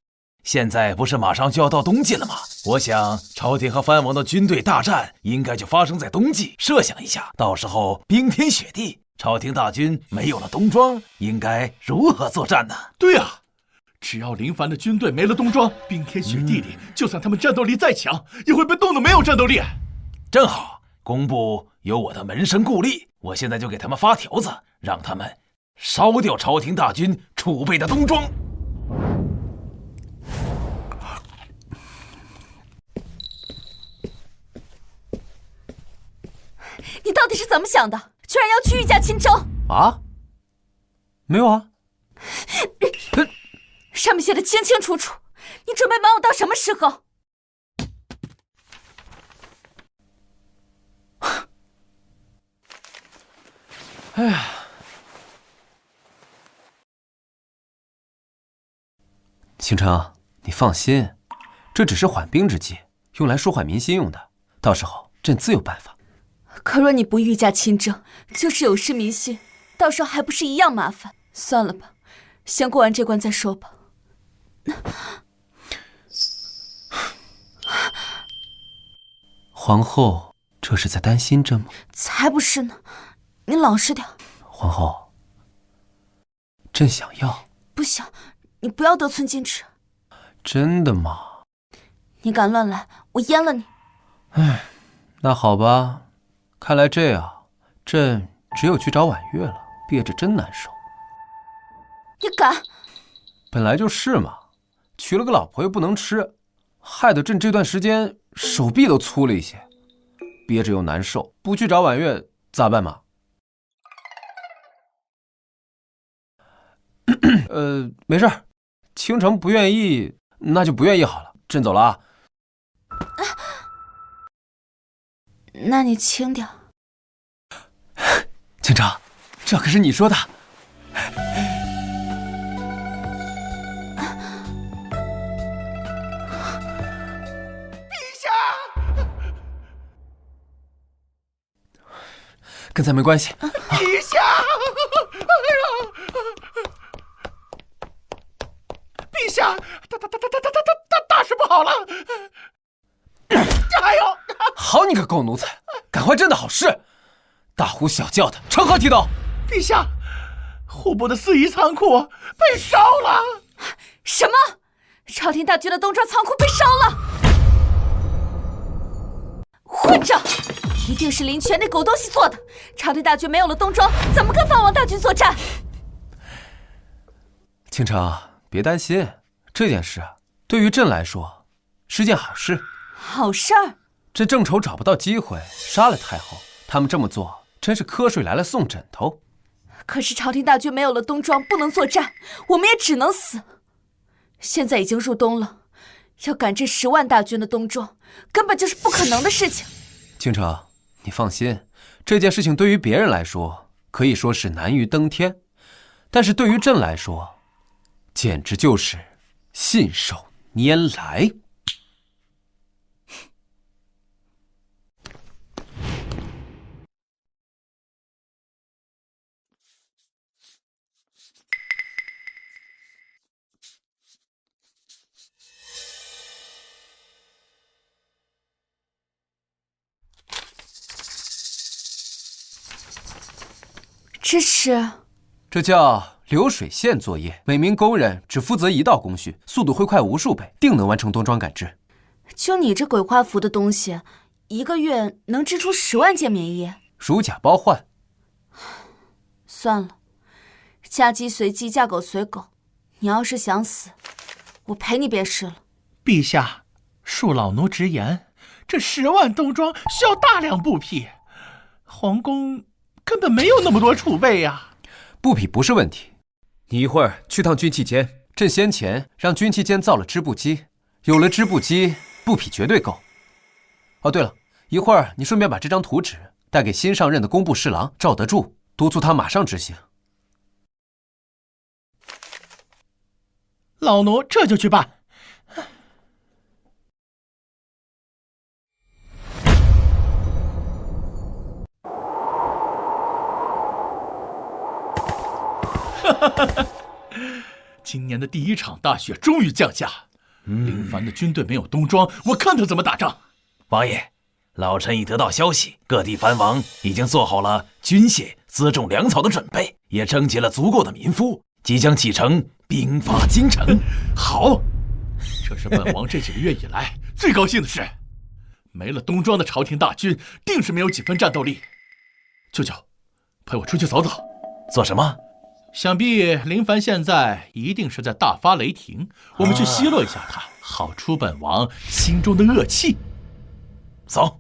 现在不是马上就要到冬季了吗？我想朝廷和藩王的军队大战应该就发生在冬季。设想一下，到时候冰天雪地，朝廷大军没有了冬装，应该如何作战呢？对啊，只要林凡的军队没了冬装，冰天雪地里，就算他们战斗力再强，也会被冻得没有战斗力。正好，工部有我的门生故吏，我现在就给他们发条子，让他们烧掉朝廷大军储备的冬装。你到底是怎么想的？居然要去御驾亲征啊？没有啊，上面写的清清楚楚。你准备瞒我到什么时候？哎呀，倾城，你放心，这只是缓兵之计，用来舒缓民心用的。到时候朕自有办法。可若你不御驾亲征，就是有失民心，到时候还不是一样麻烦？算了吧，先过完这关再说吧。皇后这是在担心朕吗？才不是呢，你老实点。皇后，朕想要。不想，你不要得寸进尺。真的吗？你敢乱来，我阉了你。唉，那好吧。看来这样，朕只有去找婉月了，憋着真难受。你敢？本来就是嘛，娶了个老婆又不能吃，害得朕这段时间手臂都粗了一些，憋着又难受，不去找婉月咋办嘛？没事，倾城不愿意，那就不愿意好了，朕走了啊。那你轻点。倾城，这可是你说的。陛下，跟咱没关系。陛下，陛下，大事不好了！还有，好你个狗奴才，赶快朕的好事！大呼小叫的，成何体统？陛下，户部的四夷仓库被烧了！什么？朝廷大军的冬装仓库被烧了？混账！一定是林权那狗东西做的。朝廷大军没有了冬装，怎么跟藩王大军作战？倾城，别担心，这件事对于朕来说是件好事。好事儿？朕正愁找不到机会杀了太后，他们这么做真是瞌睡来了送枕头。可是朝廷大军没有了冬装，不能作战，我们也只能死。现在已经入冬了，要赶这10万大军的冬装，根本就是不可能的事情。倾城，你放心，这件事情对于别人来说可以说是难于登天，但是对于朕来说，简直就是信手拈来。这叫流水线作业，每名工人只负责一道工序，速度会快无数倍，定能完成冬装赶制。就你这鬼画符的东西，一个月能织出10万件棉衣？如假包换。算了，嫁鸡随鸡，嫁狗随狗。你要是想死，我陪你便是了。陛下，恕老奴直言，这10万冬装需要大量布匹，皇宫根本没有那么多储备呀。布匹不是问题，你一会儿去趟军器间，朕先前让军器间造了织布机，有了织布机，布匹绝对够。哦，对了，一会儿你顺便把这张图纸带给新上任的工部侍郎赵德柱，督促他马上执行。老奴这就去办。今年的第一场大雪终于降下，林凡的军队没有冬装，我看他怎么打仗。王爷，老臣已得到消息，各地藩王已经做好了军械、辎重、粮草的准备，也征集了足够的民夫，即将启程兵发京城。好，这是本王这几个月以来最高兴的事。没了冬装的朝廷大军，定是没有几分战斗力。舅舅，陪我出去走走。做什么？想必林凡现在一定是在大发雷霆，我们去奚落一下他，好出本王心中的恶气。走。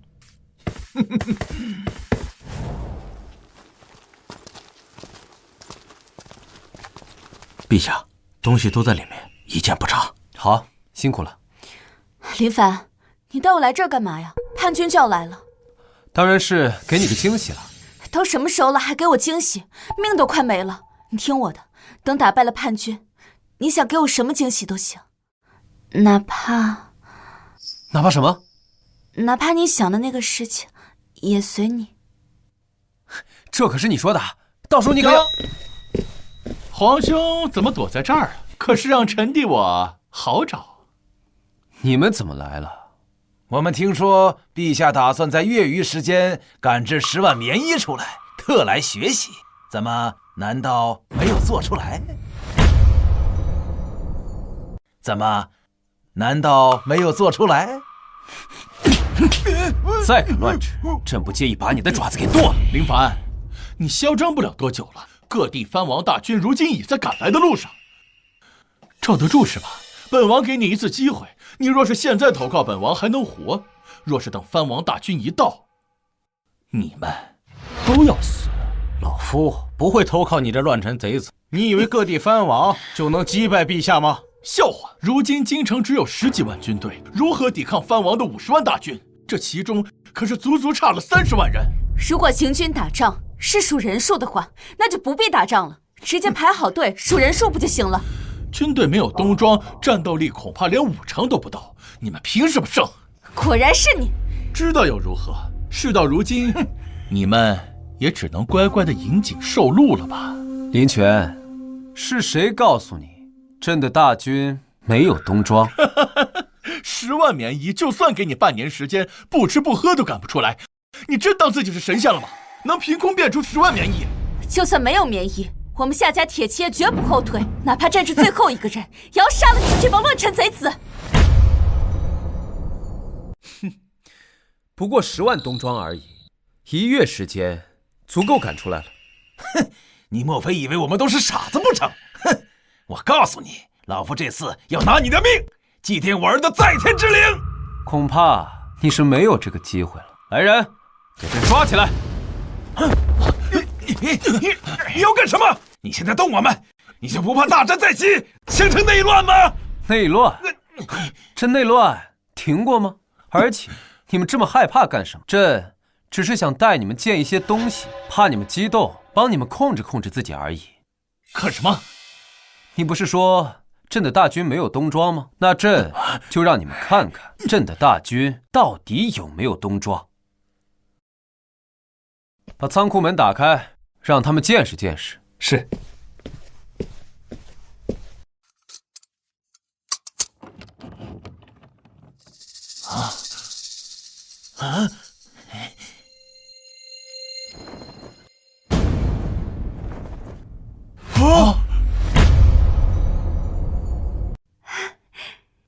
陛下，东西都在里面，一件不差。好，辛苦了。林凡，你带我来这儿干嘛呀？叛军就要来了。当然是给你个惊喜了。都什么时候了，还给我惊喜？命都快没了。你听我的，等打败了叛军，你想给我什么惊喜都行，哪怕什么？哪怕你想的那个事情，也随你。这可是你说的，到时候你可要……皇兄怎么躲在这儿？可是让臣弟我好找。你们怎么来了？我们听说陛下打算在月余时间赶制10万棉衣出来，特来学习。怎么？难道没有做出来？怎么？难道没有做出来？再敢乱指，朕不介意把你的爪子给剁了。林凡，你嚣张不了多久了。各地藩王大军如今已在赶来的路上。赵德柱是吧？本王给你一次机会，你若是现在投靠本王还能活，若是等藩王大军一到，你们都要死。老夫不会投靠你这乱臣贼子。你以为各地藩王就能击败陛下吗？笑话！如今京城只有10几万军队，如何抵抗藩王的50万大军？这其中可是足足差了30万人。如果行军打仗是数人数的话，那就不必打仗了，直接排好队数人数不就行了？军队没有冬装，战斗力恐怕连5成都不到，你们凭什么胜？果然是你！知道又如何？事到如今，你们也只能乖乖的引颈受禄了吧？林泉，是谁告诉你朕的大军没有冬装？10万棉衣，就算给你半年时间，不吃不喝都赶不出来。你真当自己是神仙了吗？能凭空变出10万棉衣？就算没有棉衣，我们夏家铁骑也绝不后退，哪怕朕是最后一个人，也要杀了你们这帮乱臣贼子！哼，不过10万冬装而已，1月时间足够赶出来了。哼，你莫非以为我们都是傻子不成？哼，我告诉你，老夫这次要拿你的命，祭奠我儿的在天之灵。恐怕你是没有这个机会了。来人，给朕抓起来！你要干什么？你现在动我们，你就不怕大战在即，形成内乱吗？内乱？这内乱停过吗？而且你们这么害怕干什么？朕只是想带你们见一些东西，怕你们激动，帮你们控制控制自己而已。看什么？你不是说朕的大军没有冬装吗？那朕就让你们看看朕的大军到底有没有冬装。把仓库门打开，让他们见识见识。是。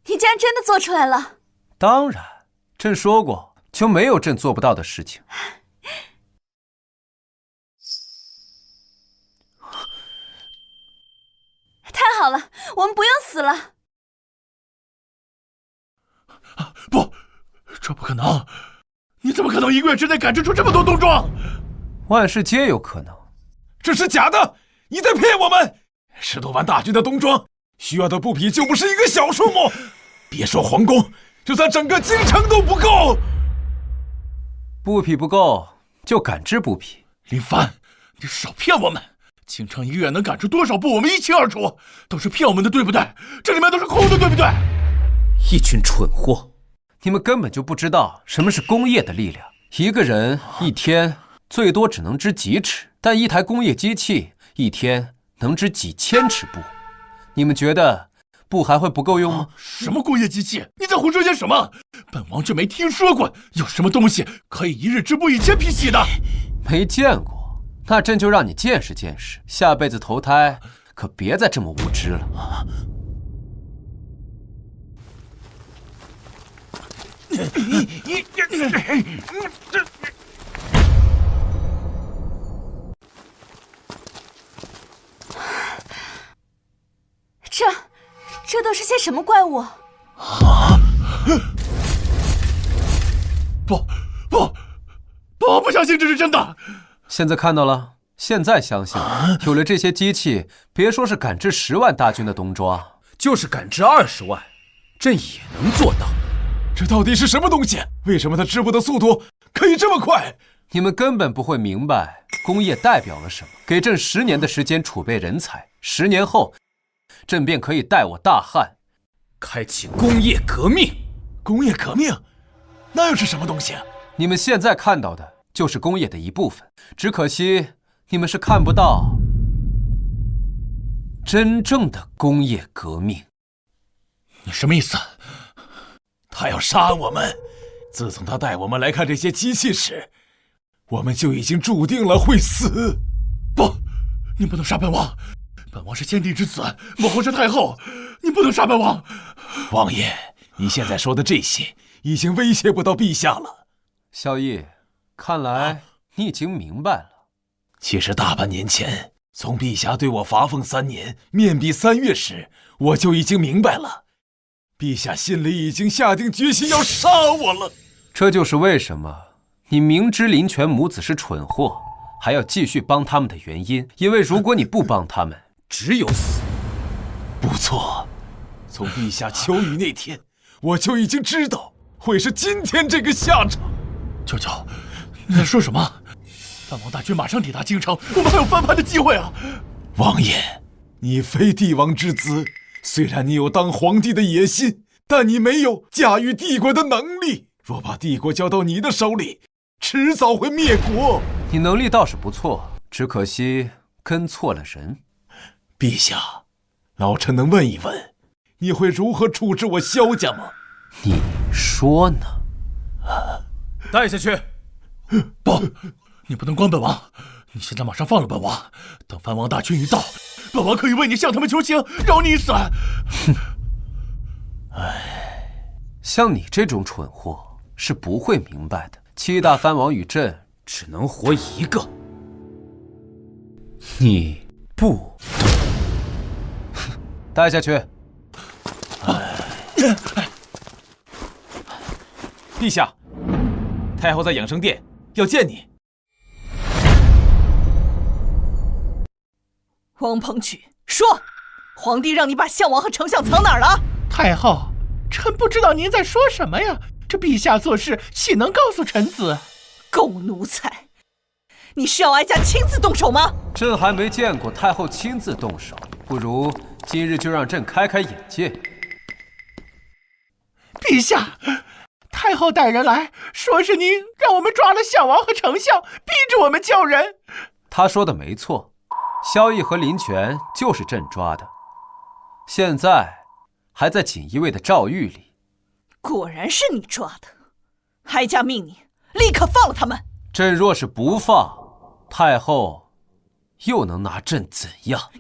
你竟然真的做出来了！当然，朕说过，就没有朕做不到的事情。太好了，我们不用死了。不，这不可能！你怎么可能1个月之内赶制出这么多冬装？万事皆有可能。这是假的，你在骗我们！10多万大军的冬装，需要的布匹就不是一个小数目。别说皇宫，就算整个京城都不够。布匹不够，就赶制布匹。林帆，你少骗我们！京城1个月能赶出多少布，我们一清二楚，都是骗我们的，对不对？这里面都是空的，对不对？一群蠢货，你们根本就不知道什么是工业的力量。一个人一天最多只能织几尺，但一台工业机器一天能织几千尺布。你们觉得布还会不够用吗？什么工业机器？你在胡说些什么？本王就没听说过有什么东西可以1日织布1000匹洗的。没见过，那朕就让你见识见识，下辈子投胎可别再这么无知了。这都是些什么怪物？不相信这是真的。现在看到了，现在相信了。有了这些机器，别说是赶制10万大军的冬装，就是赶制20万，朕也能做到。这到底是什么东西？为什么它织布的速度可以这么快？你们根本不会明白工业代表了什么。给朕10年的时间储备人才，10年后，朕便可以带我大汉开启工业革命。工业革命？那又是什么东西？你们现在看到的就是工业的一部分，只可惜你们是看不到真正的工业革命。你什么意思？他要杀我们。自从他带我们来看这些机器时，我们就已经注定了会死。不，你不能杀本王！本王是先帝之子，母后是太后，你不能杀本王！王爷，你现在说的这些已经威胁不到陛下了。萧逸，看来你已经明白了。其实大半年前，从陛下对我罚俸3年，面壁3月时，我就已经明白了。陛下心里已经下定决心要杀我了。这就是为什么你明知林泉母子是蠢货，还要继续帮他们的原因。因为如果你不帮他们，只有死。不错，从陛下求雨那天，我就已经知道会是今天这个下场。舅舅，你在说什么？藩王大军马上抵达京城，我们还有翻盘的机会啊！王爷，你非帝王之子，虽然你有当皇帝的野心，但你没有驾驭帝国的能力。若把帝国交到你的手里，迟早会灭国。你能力倒是不错，只可惜跟错了人。陛下，老臣能问一问，你会如何处置我萧家吗？你说呢？带下去。不，你不能关本王！你现在马上放了本王，等藩王大军一到，本王可以为你向他们求情，饶你一死。像你这种蠢货是不会明白的。7大藩王与朕只能活一个。你不懂。带下去。陛下，太后在养生殿，要见你。王鹏举，说，皇帝让你把项王和丞相藏哪儿了？太后，臣不知道您在说什么呀？这陛下做事岂能告诉臣子？狗奴才！你是要哀家亲自动手吗？朕还没见过太后亲自动手，不如今日就让朕开开眼界。陛下，太后带人来说是您让我们抓了项王和丞相，逼着我们叫人。他说的没错，萧绎和林权就是朕抓的，现在还在锦衣卫的诏狱里。果然是你抓的，哀家命你立刻放了他们。朕若是不放，太后又能拿朕怎样？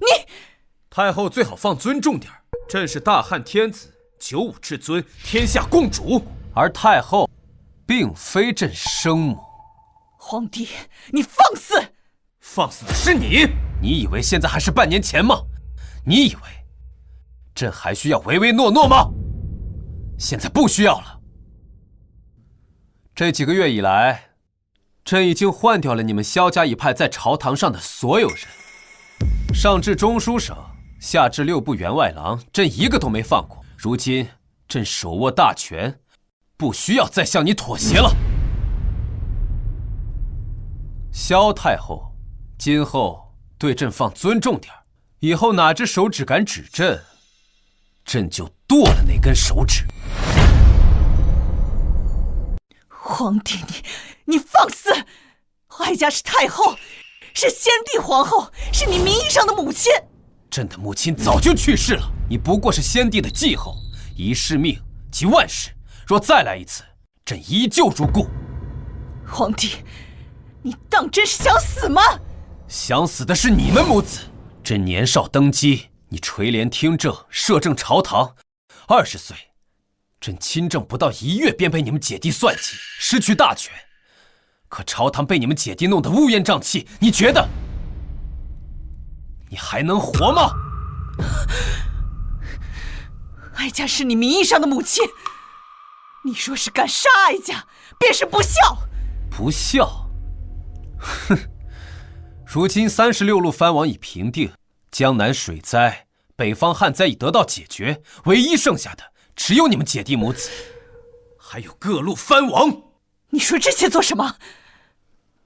太后最好放尊重点，朕是大汉天子，95至尊，天下共主。而太后并非朕生母。皇帝，你放肆！放肆的是你！你以为现在还是半年前吗？你以为朕还需要唯唯诺诺吗？现在不需要了。这几个月以来，朕已经换掉了你们萧家一派在朝堂上的所有人，上至中书省，下至6部员外郎，朕一个都没放过。如今朕手握大权，不需要再向你妥协了。萧太后，今后对朕放尊重点，以后哪只手指敢指朕，朕就剁了那根手指。皇帝，你放肆！哀家是太后，是先帝皇后，是你名义上的母亲。朕的母亲早就去世了，你不过是先帝的继后，一世命即万世。若再来一次，朕依旧如故。皇帝，你当真是想死吗？想死的是你们母子。朕年少登基，你垂帘听政，摄政朝堂。20岁，朕亲政不到1月，便被你们姐弟算计，失去大权。可朝堂被你们姐弟弄得乌烟瘴气，你觉得你还能活吗？哀家是你名义上的母亲，你若是敢杀哀家，便是不孝。不孝？哼！如今36路藩王已平定，江南水灾、北方旱灾已得到解决，唯一剩下的只有你们姐弟母子，还有各路藩王。你说这些做什么？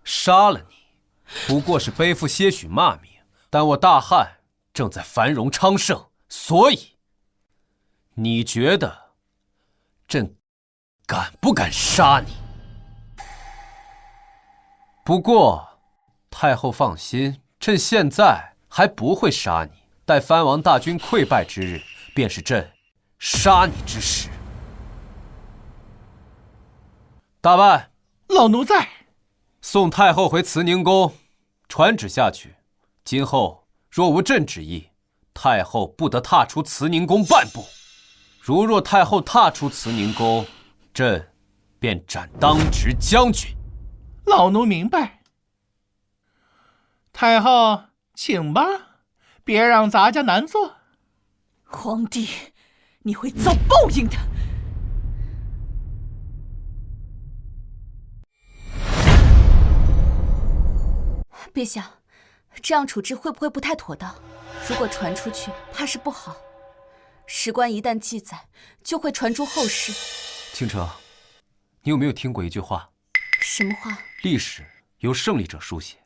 杀了你，不过是背负些许骂名，但我大汉正在繁荣昌盛，所以你觉得朕敢不敢杀你？不过太后放心，朕现在还不会杀你，待藩王大军溃败之日，便是朕杀你之时。大办，老奴在。送太后回慈宁宫，传旨下去，今后若无朕旨意，太后不得踏出慈宁宫半步。如若太后踏出慈宁宫，朕便斩当值将军。老奴明白。太后，请吧，别让咱家难做。皇帝，你会遭报应的。陛下，这样处置会不会不太妥当？如果传出去，怕是不好。史官一旦记载，就会传诸后世。倾城，你有没有听过一句话？什么话？历史由胜利者书写。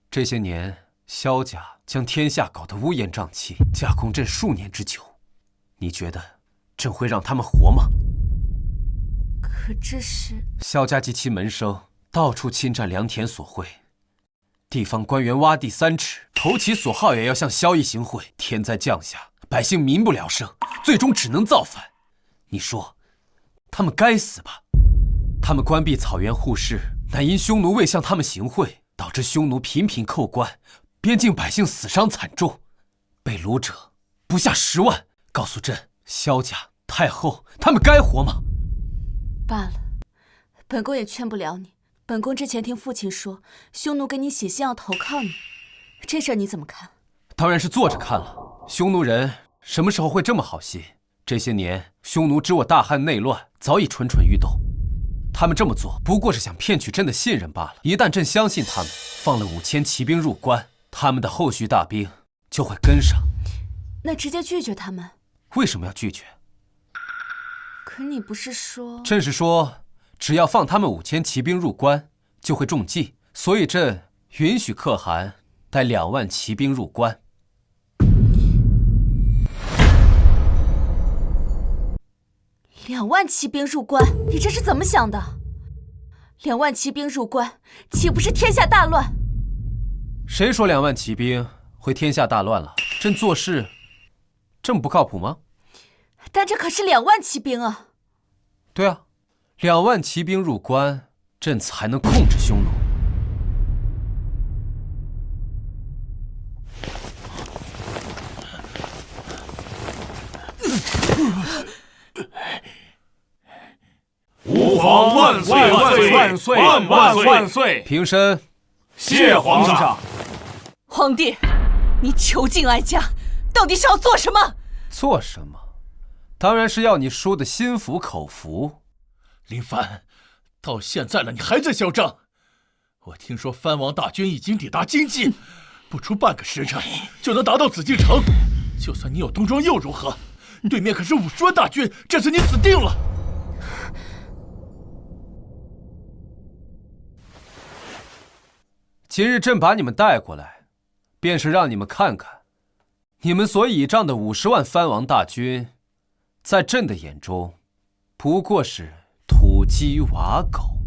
这些年，萧家将天下搞得乌烟瘴气，架空朕数年之久。你觉得朕会让他们活吗？可这是……萧家及其门生到处侵占良田所会，地方官员挖地3尺，投其所好也要向萧绎行贿。天灾降下，百姓民不聊生，最终只能造反。你说，他们该死吧？他们关闭草原护市，乃因匈奴未向他们行贿，导致匈奴频频扣关，边境百姓死伤惨重，被掳者不下10万。告诉朕，萧家、太后，他们该活吗？罢了，本宫也劝不了你。本宫之前听父亲说，匈奴给你写信要投靠你，这事儿你怎么看？当然是坐着看了。匈奴人什么时候会这么好心？这些年，匈奴知我大汉内乱，早已蠢蠢欲动。他们这么做，不过是想骗取朕的信任罢了。一旦朕相信他们，放了5000骑兵入关，他们的后续大兵就会跟上。那直接拒绝他们？为什么要拒绝？可你不是说……朕是说，只要放他们5000骑兵入关，就会中计，所以朕允许可汗带2万骑兵入关。2万骑兵入关，你这是怎么想的？2万骑兵入关，岂不是天下大乱？谁说2万骑兵会天下大乱了？朕做事这么不靠谱吗？但这可是2万骑兵啊！对啊，2万骑兵入关，朕才能控制匈奴。吾皇万岁万岁万岁万岁！平身。谢皇上。皇帝，你囚禁哀家，到底是要做什么？做什么？当然是要你输得心服口服。林帆，到现在了，你还在嚣张？我听说藩王大军已经抵达京畿，不出半个时辰就能达到紫禁城。就算你有东庄又如何？对面可是50万大军，这次你死定了。今日朕把你们带过来，便是让你们看看，你们所倚仗的50万藩王大军，在朕的眼中，不过是土鸡瓦狗。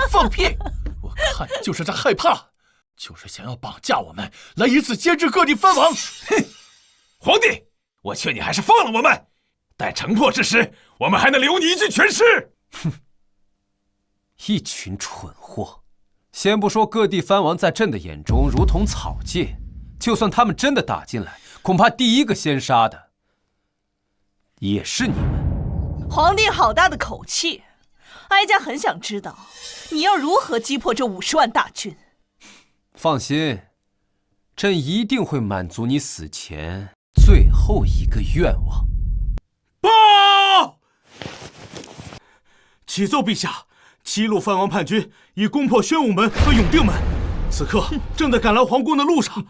放屁！我看你就是在害怕，就是想要绑架我们，来以此牵制各地藩王。哼！皇帝，我劝你还是放了我们，待城破之时，我们还能留你一具全尸。哼！一群蠢货！先不说各地藩王在朕的眼中如同草芥，就算他们真的打进来，恐怕第一个先杀的也是你们。皇帝好大的口气！哀家很想知道，你要如何击破这50万大军。放心，朕一定会满足你死前最后一个愿望。报！启奏陛下，7路藩王叛军已攻破宣武门和永定门，此刻正在赶来皇宫的路上，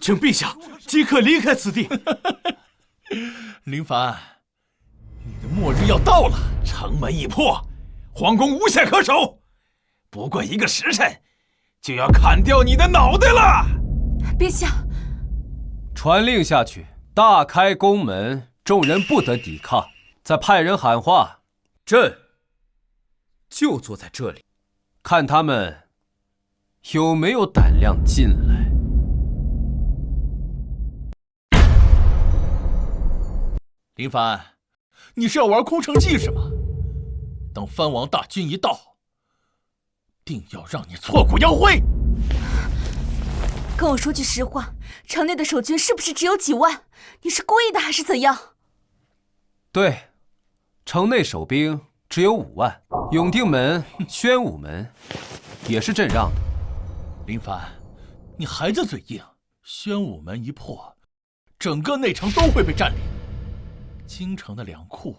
请陛下即刻离开此地。林凡，你的末日要到了，城门已破，皇宫无险可守，不过1个时辰，就要砍掉你的脑袋了。陛下，传令下去，大开宫门，众人不得抵抗。再派人喊话，朕就坐在这里，看他们有没有胆量进来。林凡，你是要玩空城计是吗？等藩王大军一到，定要让你挫骨扬灰。跟我说句实话，城内的守军是不是只有几万？你是故意的还是怎样？对，城内守兵只有5万，永定门、宣武门也是朕让的。林凡，你还在嘴硬。宣武门一破，整个内城都会被占领，京城的2库、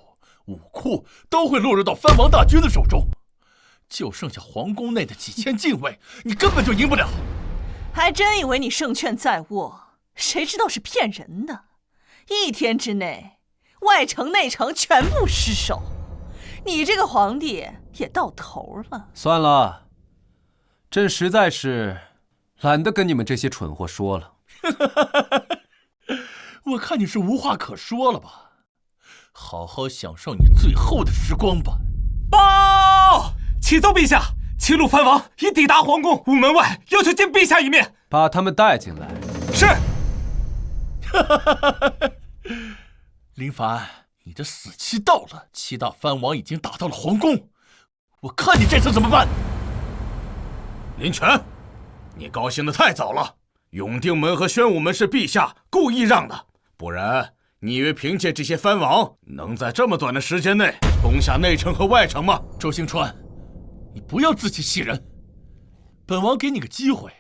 5库都会落入到藩王大军的手中，就剩下皇宫内的几千禁卫，你根本就赢不了。还真以为你胜券在握，谁知道是骗人的。1天之内，外城内城全部失守，你这个皇帝也到头了。算了，朕实在是懒得跟你们这些蠢货说了。我看你是无话可说了吧，好好享受你最后的时光吧。报！启奏陛下，7路藩王已抵达皇宫午门外，要求见陛下一面。把他们带进来。是。林凡，你的死期到了，7大藩王已经打到了皇宫，我看你这次怎么办。林权，你高兴得太早了。永定门和宣武门是陛下故意让的，不然你以为凭借这些藩王能在这么短的时间内攻下内城和外城吗？周兴川，你不要自欺欺人。本王给你个机会，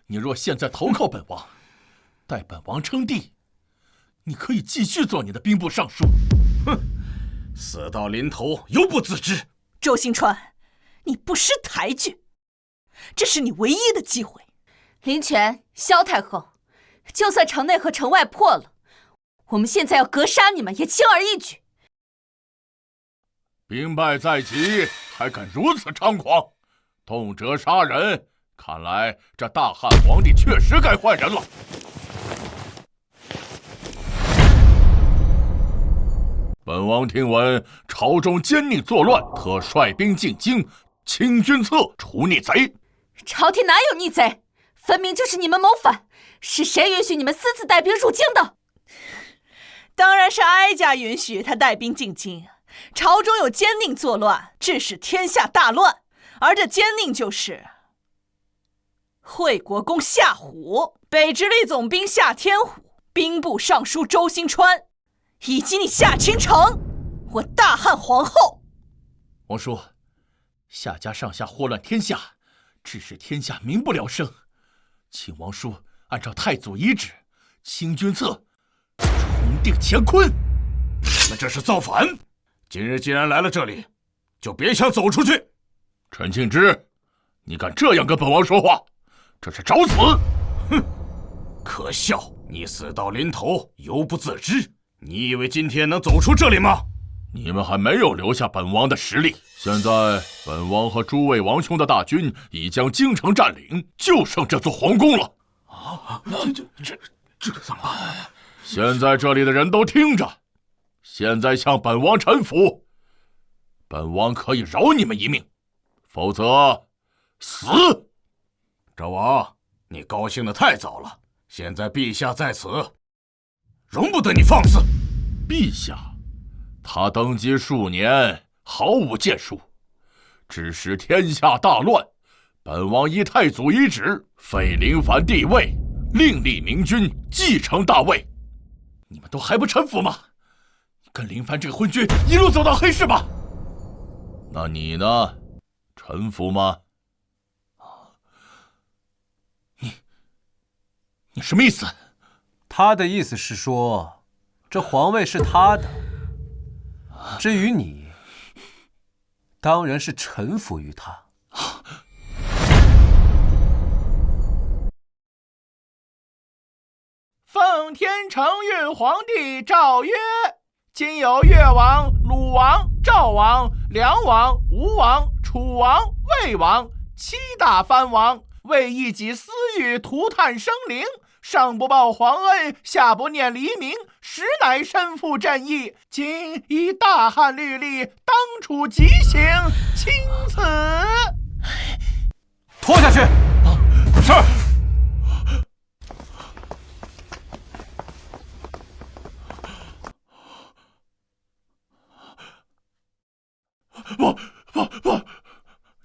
你若现在投靠本王，待本王称帝，你可以继续做你的兵部尚书。哼，死到临头犹不自知。周兴川，你不识抬举，这是你唯一的机会。林权、萧太后，就算城内和城外破了，我们现在要格杀你们也轻而易举。兵败在即，还敢如此猖狂？动辄杀人，看来这大汉皇帝确实该换人了。本王听闻朝中奸佞作乱，特率兵进京，清君侧，除逆贼。朝廷哪有逆贼？分明就是你们谋反！是谁允许你们私自带兵入京的？当然是哀家允许他带兵进京。朝中有奸佞作乱，致使天下大乱，而这奸佞就是惠国公夏虎、北直隶总兵夏天虎、兵部尚书周兴川，以及你夏清城，我大汉皇后。王叔，夏家上下祸乱天下，致使天下民不聊生，请王叔按照太祖遗旨，清君侧，重定乾坤。你们这是造反！今日既然来了这里，就别想走出去。陈庆之，你敢这样跟本王说话，这是找死！哼，可笑！你死到临头犹不自知，你以为今天能走出这里吗？你们还没有留下本王的实力。现在本王和诸位王兄的大军已将京城占领，就剩这座皇宫了。这可怎么办？现在这里的人都听着，现在向本王臣服，本王可以饶你们一命，否则死。赵王，你高兴得太早了，现在陛下在此，容不得你放肆。陛下，他登基数年，毫无建树，致使天下大乱。本王依太祖遗旨，废林凡帝位，另立明君继承大位。你们都还不臣服吗？跟林凡这个昏君一路走到黑市吧。那你呢？臣服吗？你什么意思？他的意思是说，这皇位是他的，至于你，当然是臣服于他。奉天承运皇帝诏曰：今有越王、鲁王、赵王、梁王、吴王、楚王、魏王7大藩王，为一己私欲涂炭生灵，上不报皇恩，下不念黎民，实乃身负正义。今以大汉律例，当处极刑，钦此。拖下去。是。不！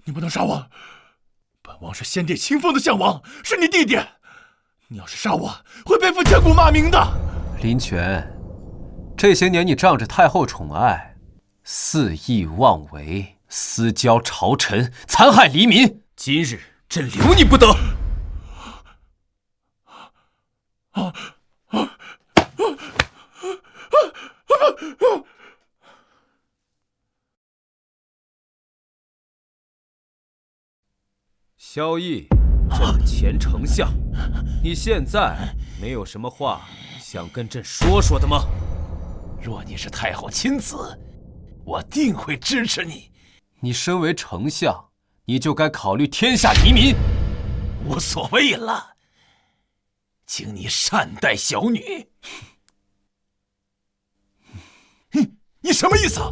你不能杀我！本王是先帝亲封的相王，是你弟弟。你要是杀我，会背负千古骂名的。林权，这些年你仗着太后宠爱，肆意妄为，私交朝臣，残害黎民。今日朕留你不得！萧绎，朕的前丞相，你现在没有什么话想跟朕说说的吗？若你是太后亲子，我定会支持你。你身为丞相，你就该考虑天下黎民。无所谓了，请你善待小女。你什么意思？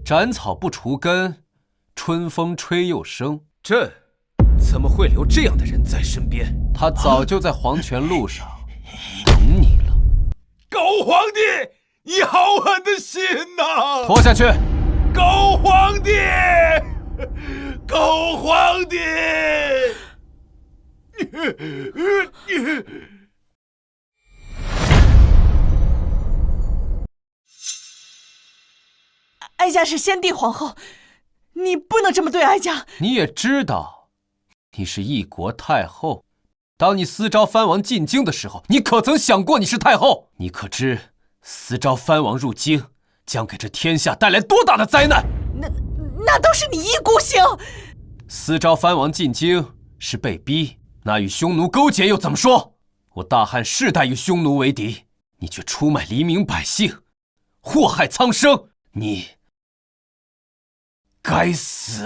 斩草不除根，春风吹又生。朕怎么会留这样的人在身边？他早就在黄泉路上等你了。狗皇帝，你好狠的心呐！拖下去！狗皇帝，狗皇帝！哀家是先帝皇后，你不能这么对哀家。你也知道，你是一国太后。当你私招藩王进京的时候，你可曾想过你是太后？你可知私招藩王入京，将给这天下带来多大的灾难？那都是你一股性。私招藩王进京是被逼，那与匈奴勾结又怎么说？我大汉世代与匈奴为敌，你却出卖黎民百姓，祸害苍生，你该死！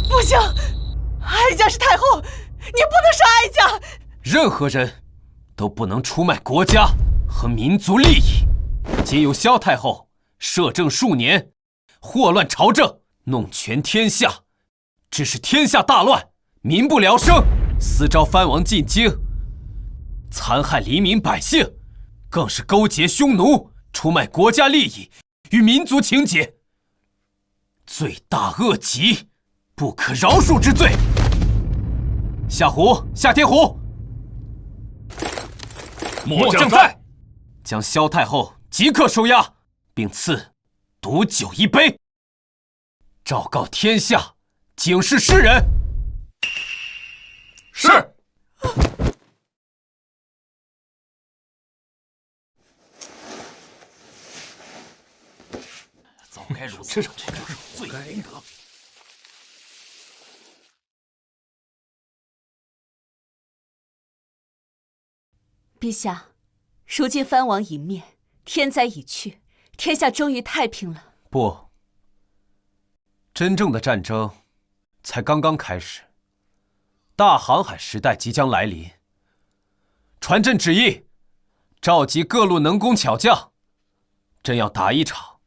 不行，哀家是太后，你不能杀哀家。任何人都不能出卖国家和民族利益。皆由萧太后摄政数年，祸乱朝政，弄权天下，致使天下大乱，民不聊生，私招藩王进京，残害黎民百姓，更是勾结匈奴，出卖国家利益与民族情结，罪大恶极，不可饶恕之罪。夏胡、夏天胡，末将在。将萧太后即刻收押，并赐毒酒1杯，昭告天下，警示世人。是。早该如此，罪该应得。陛下，如今藩王已灭，天灾已去，天下终于太平了。不，真正的战争才刚刚开始，大航海时代即将来临。传朕旨意，召集各路能工巧匠，朕要打一场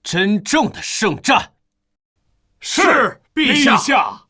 真正的圣战。是，陛下。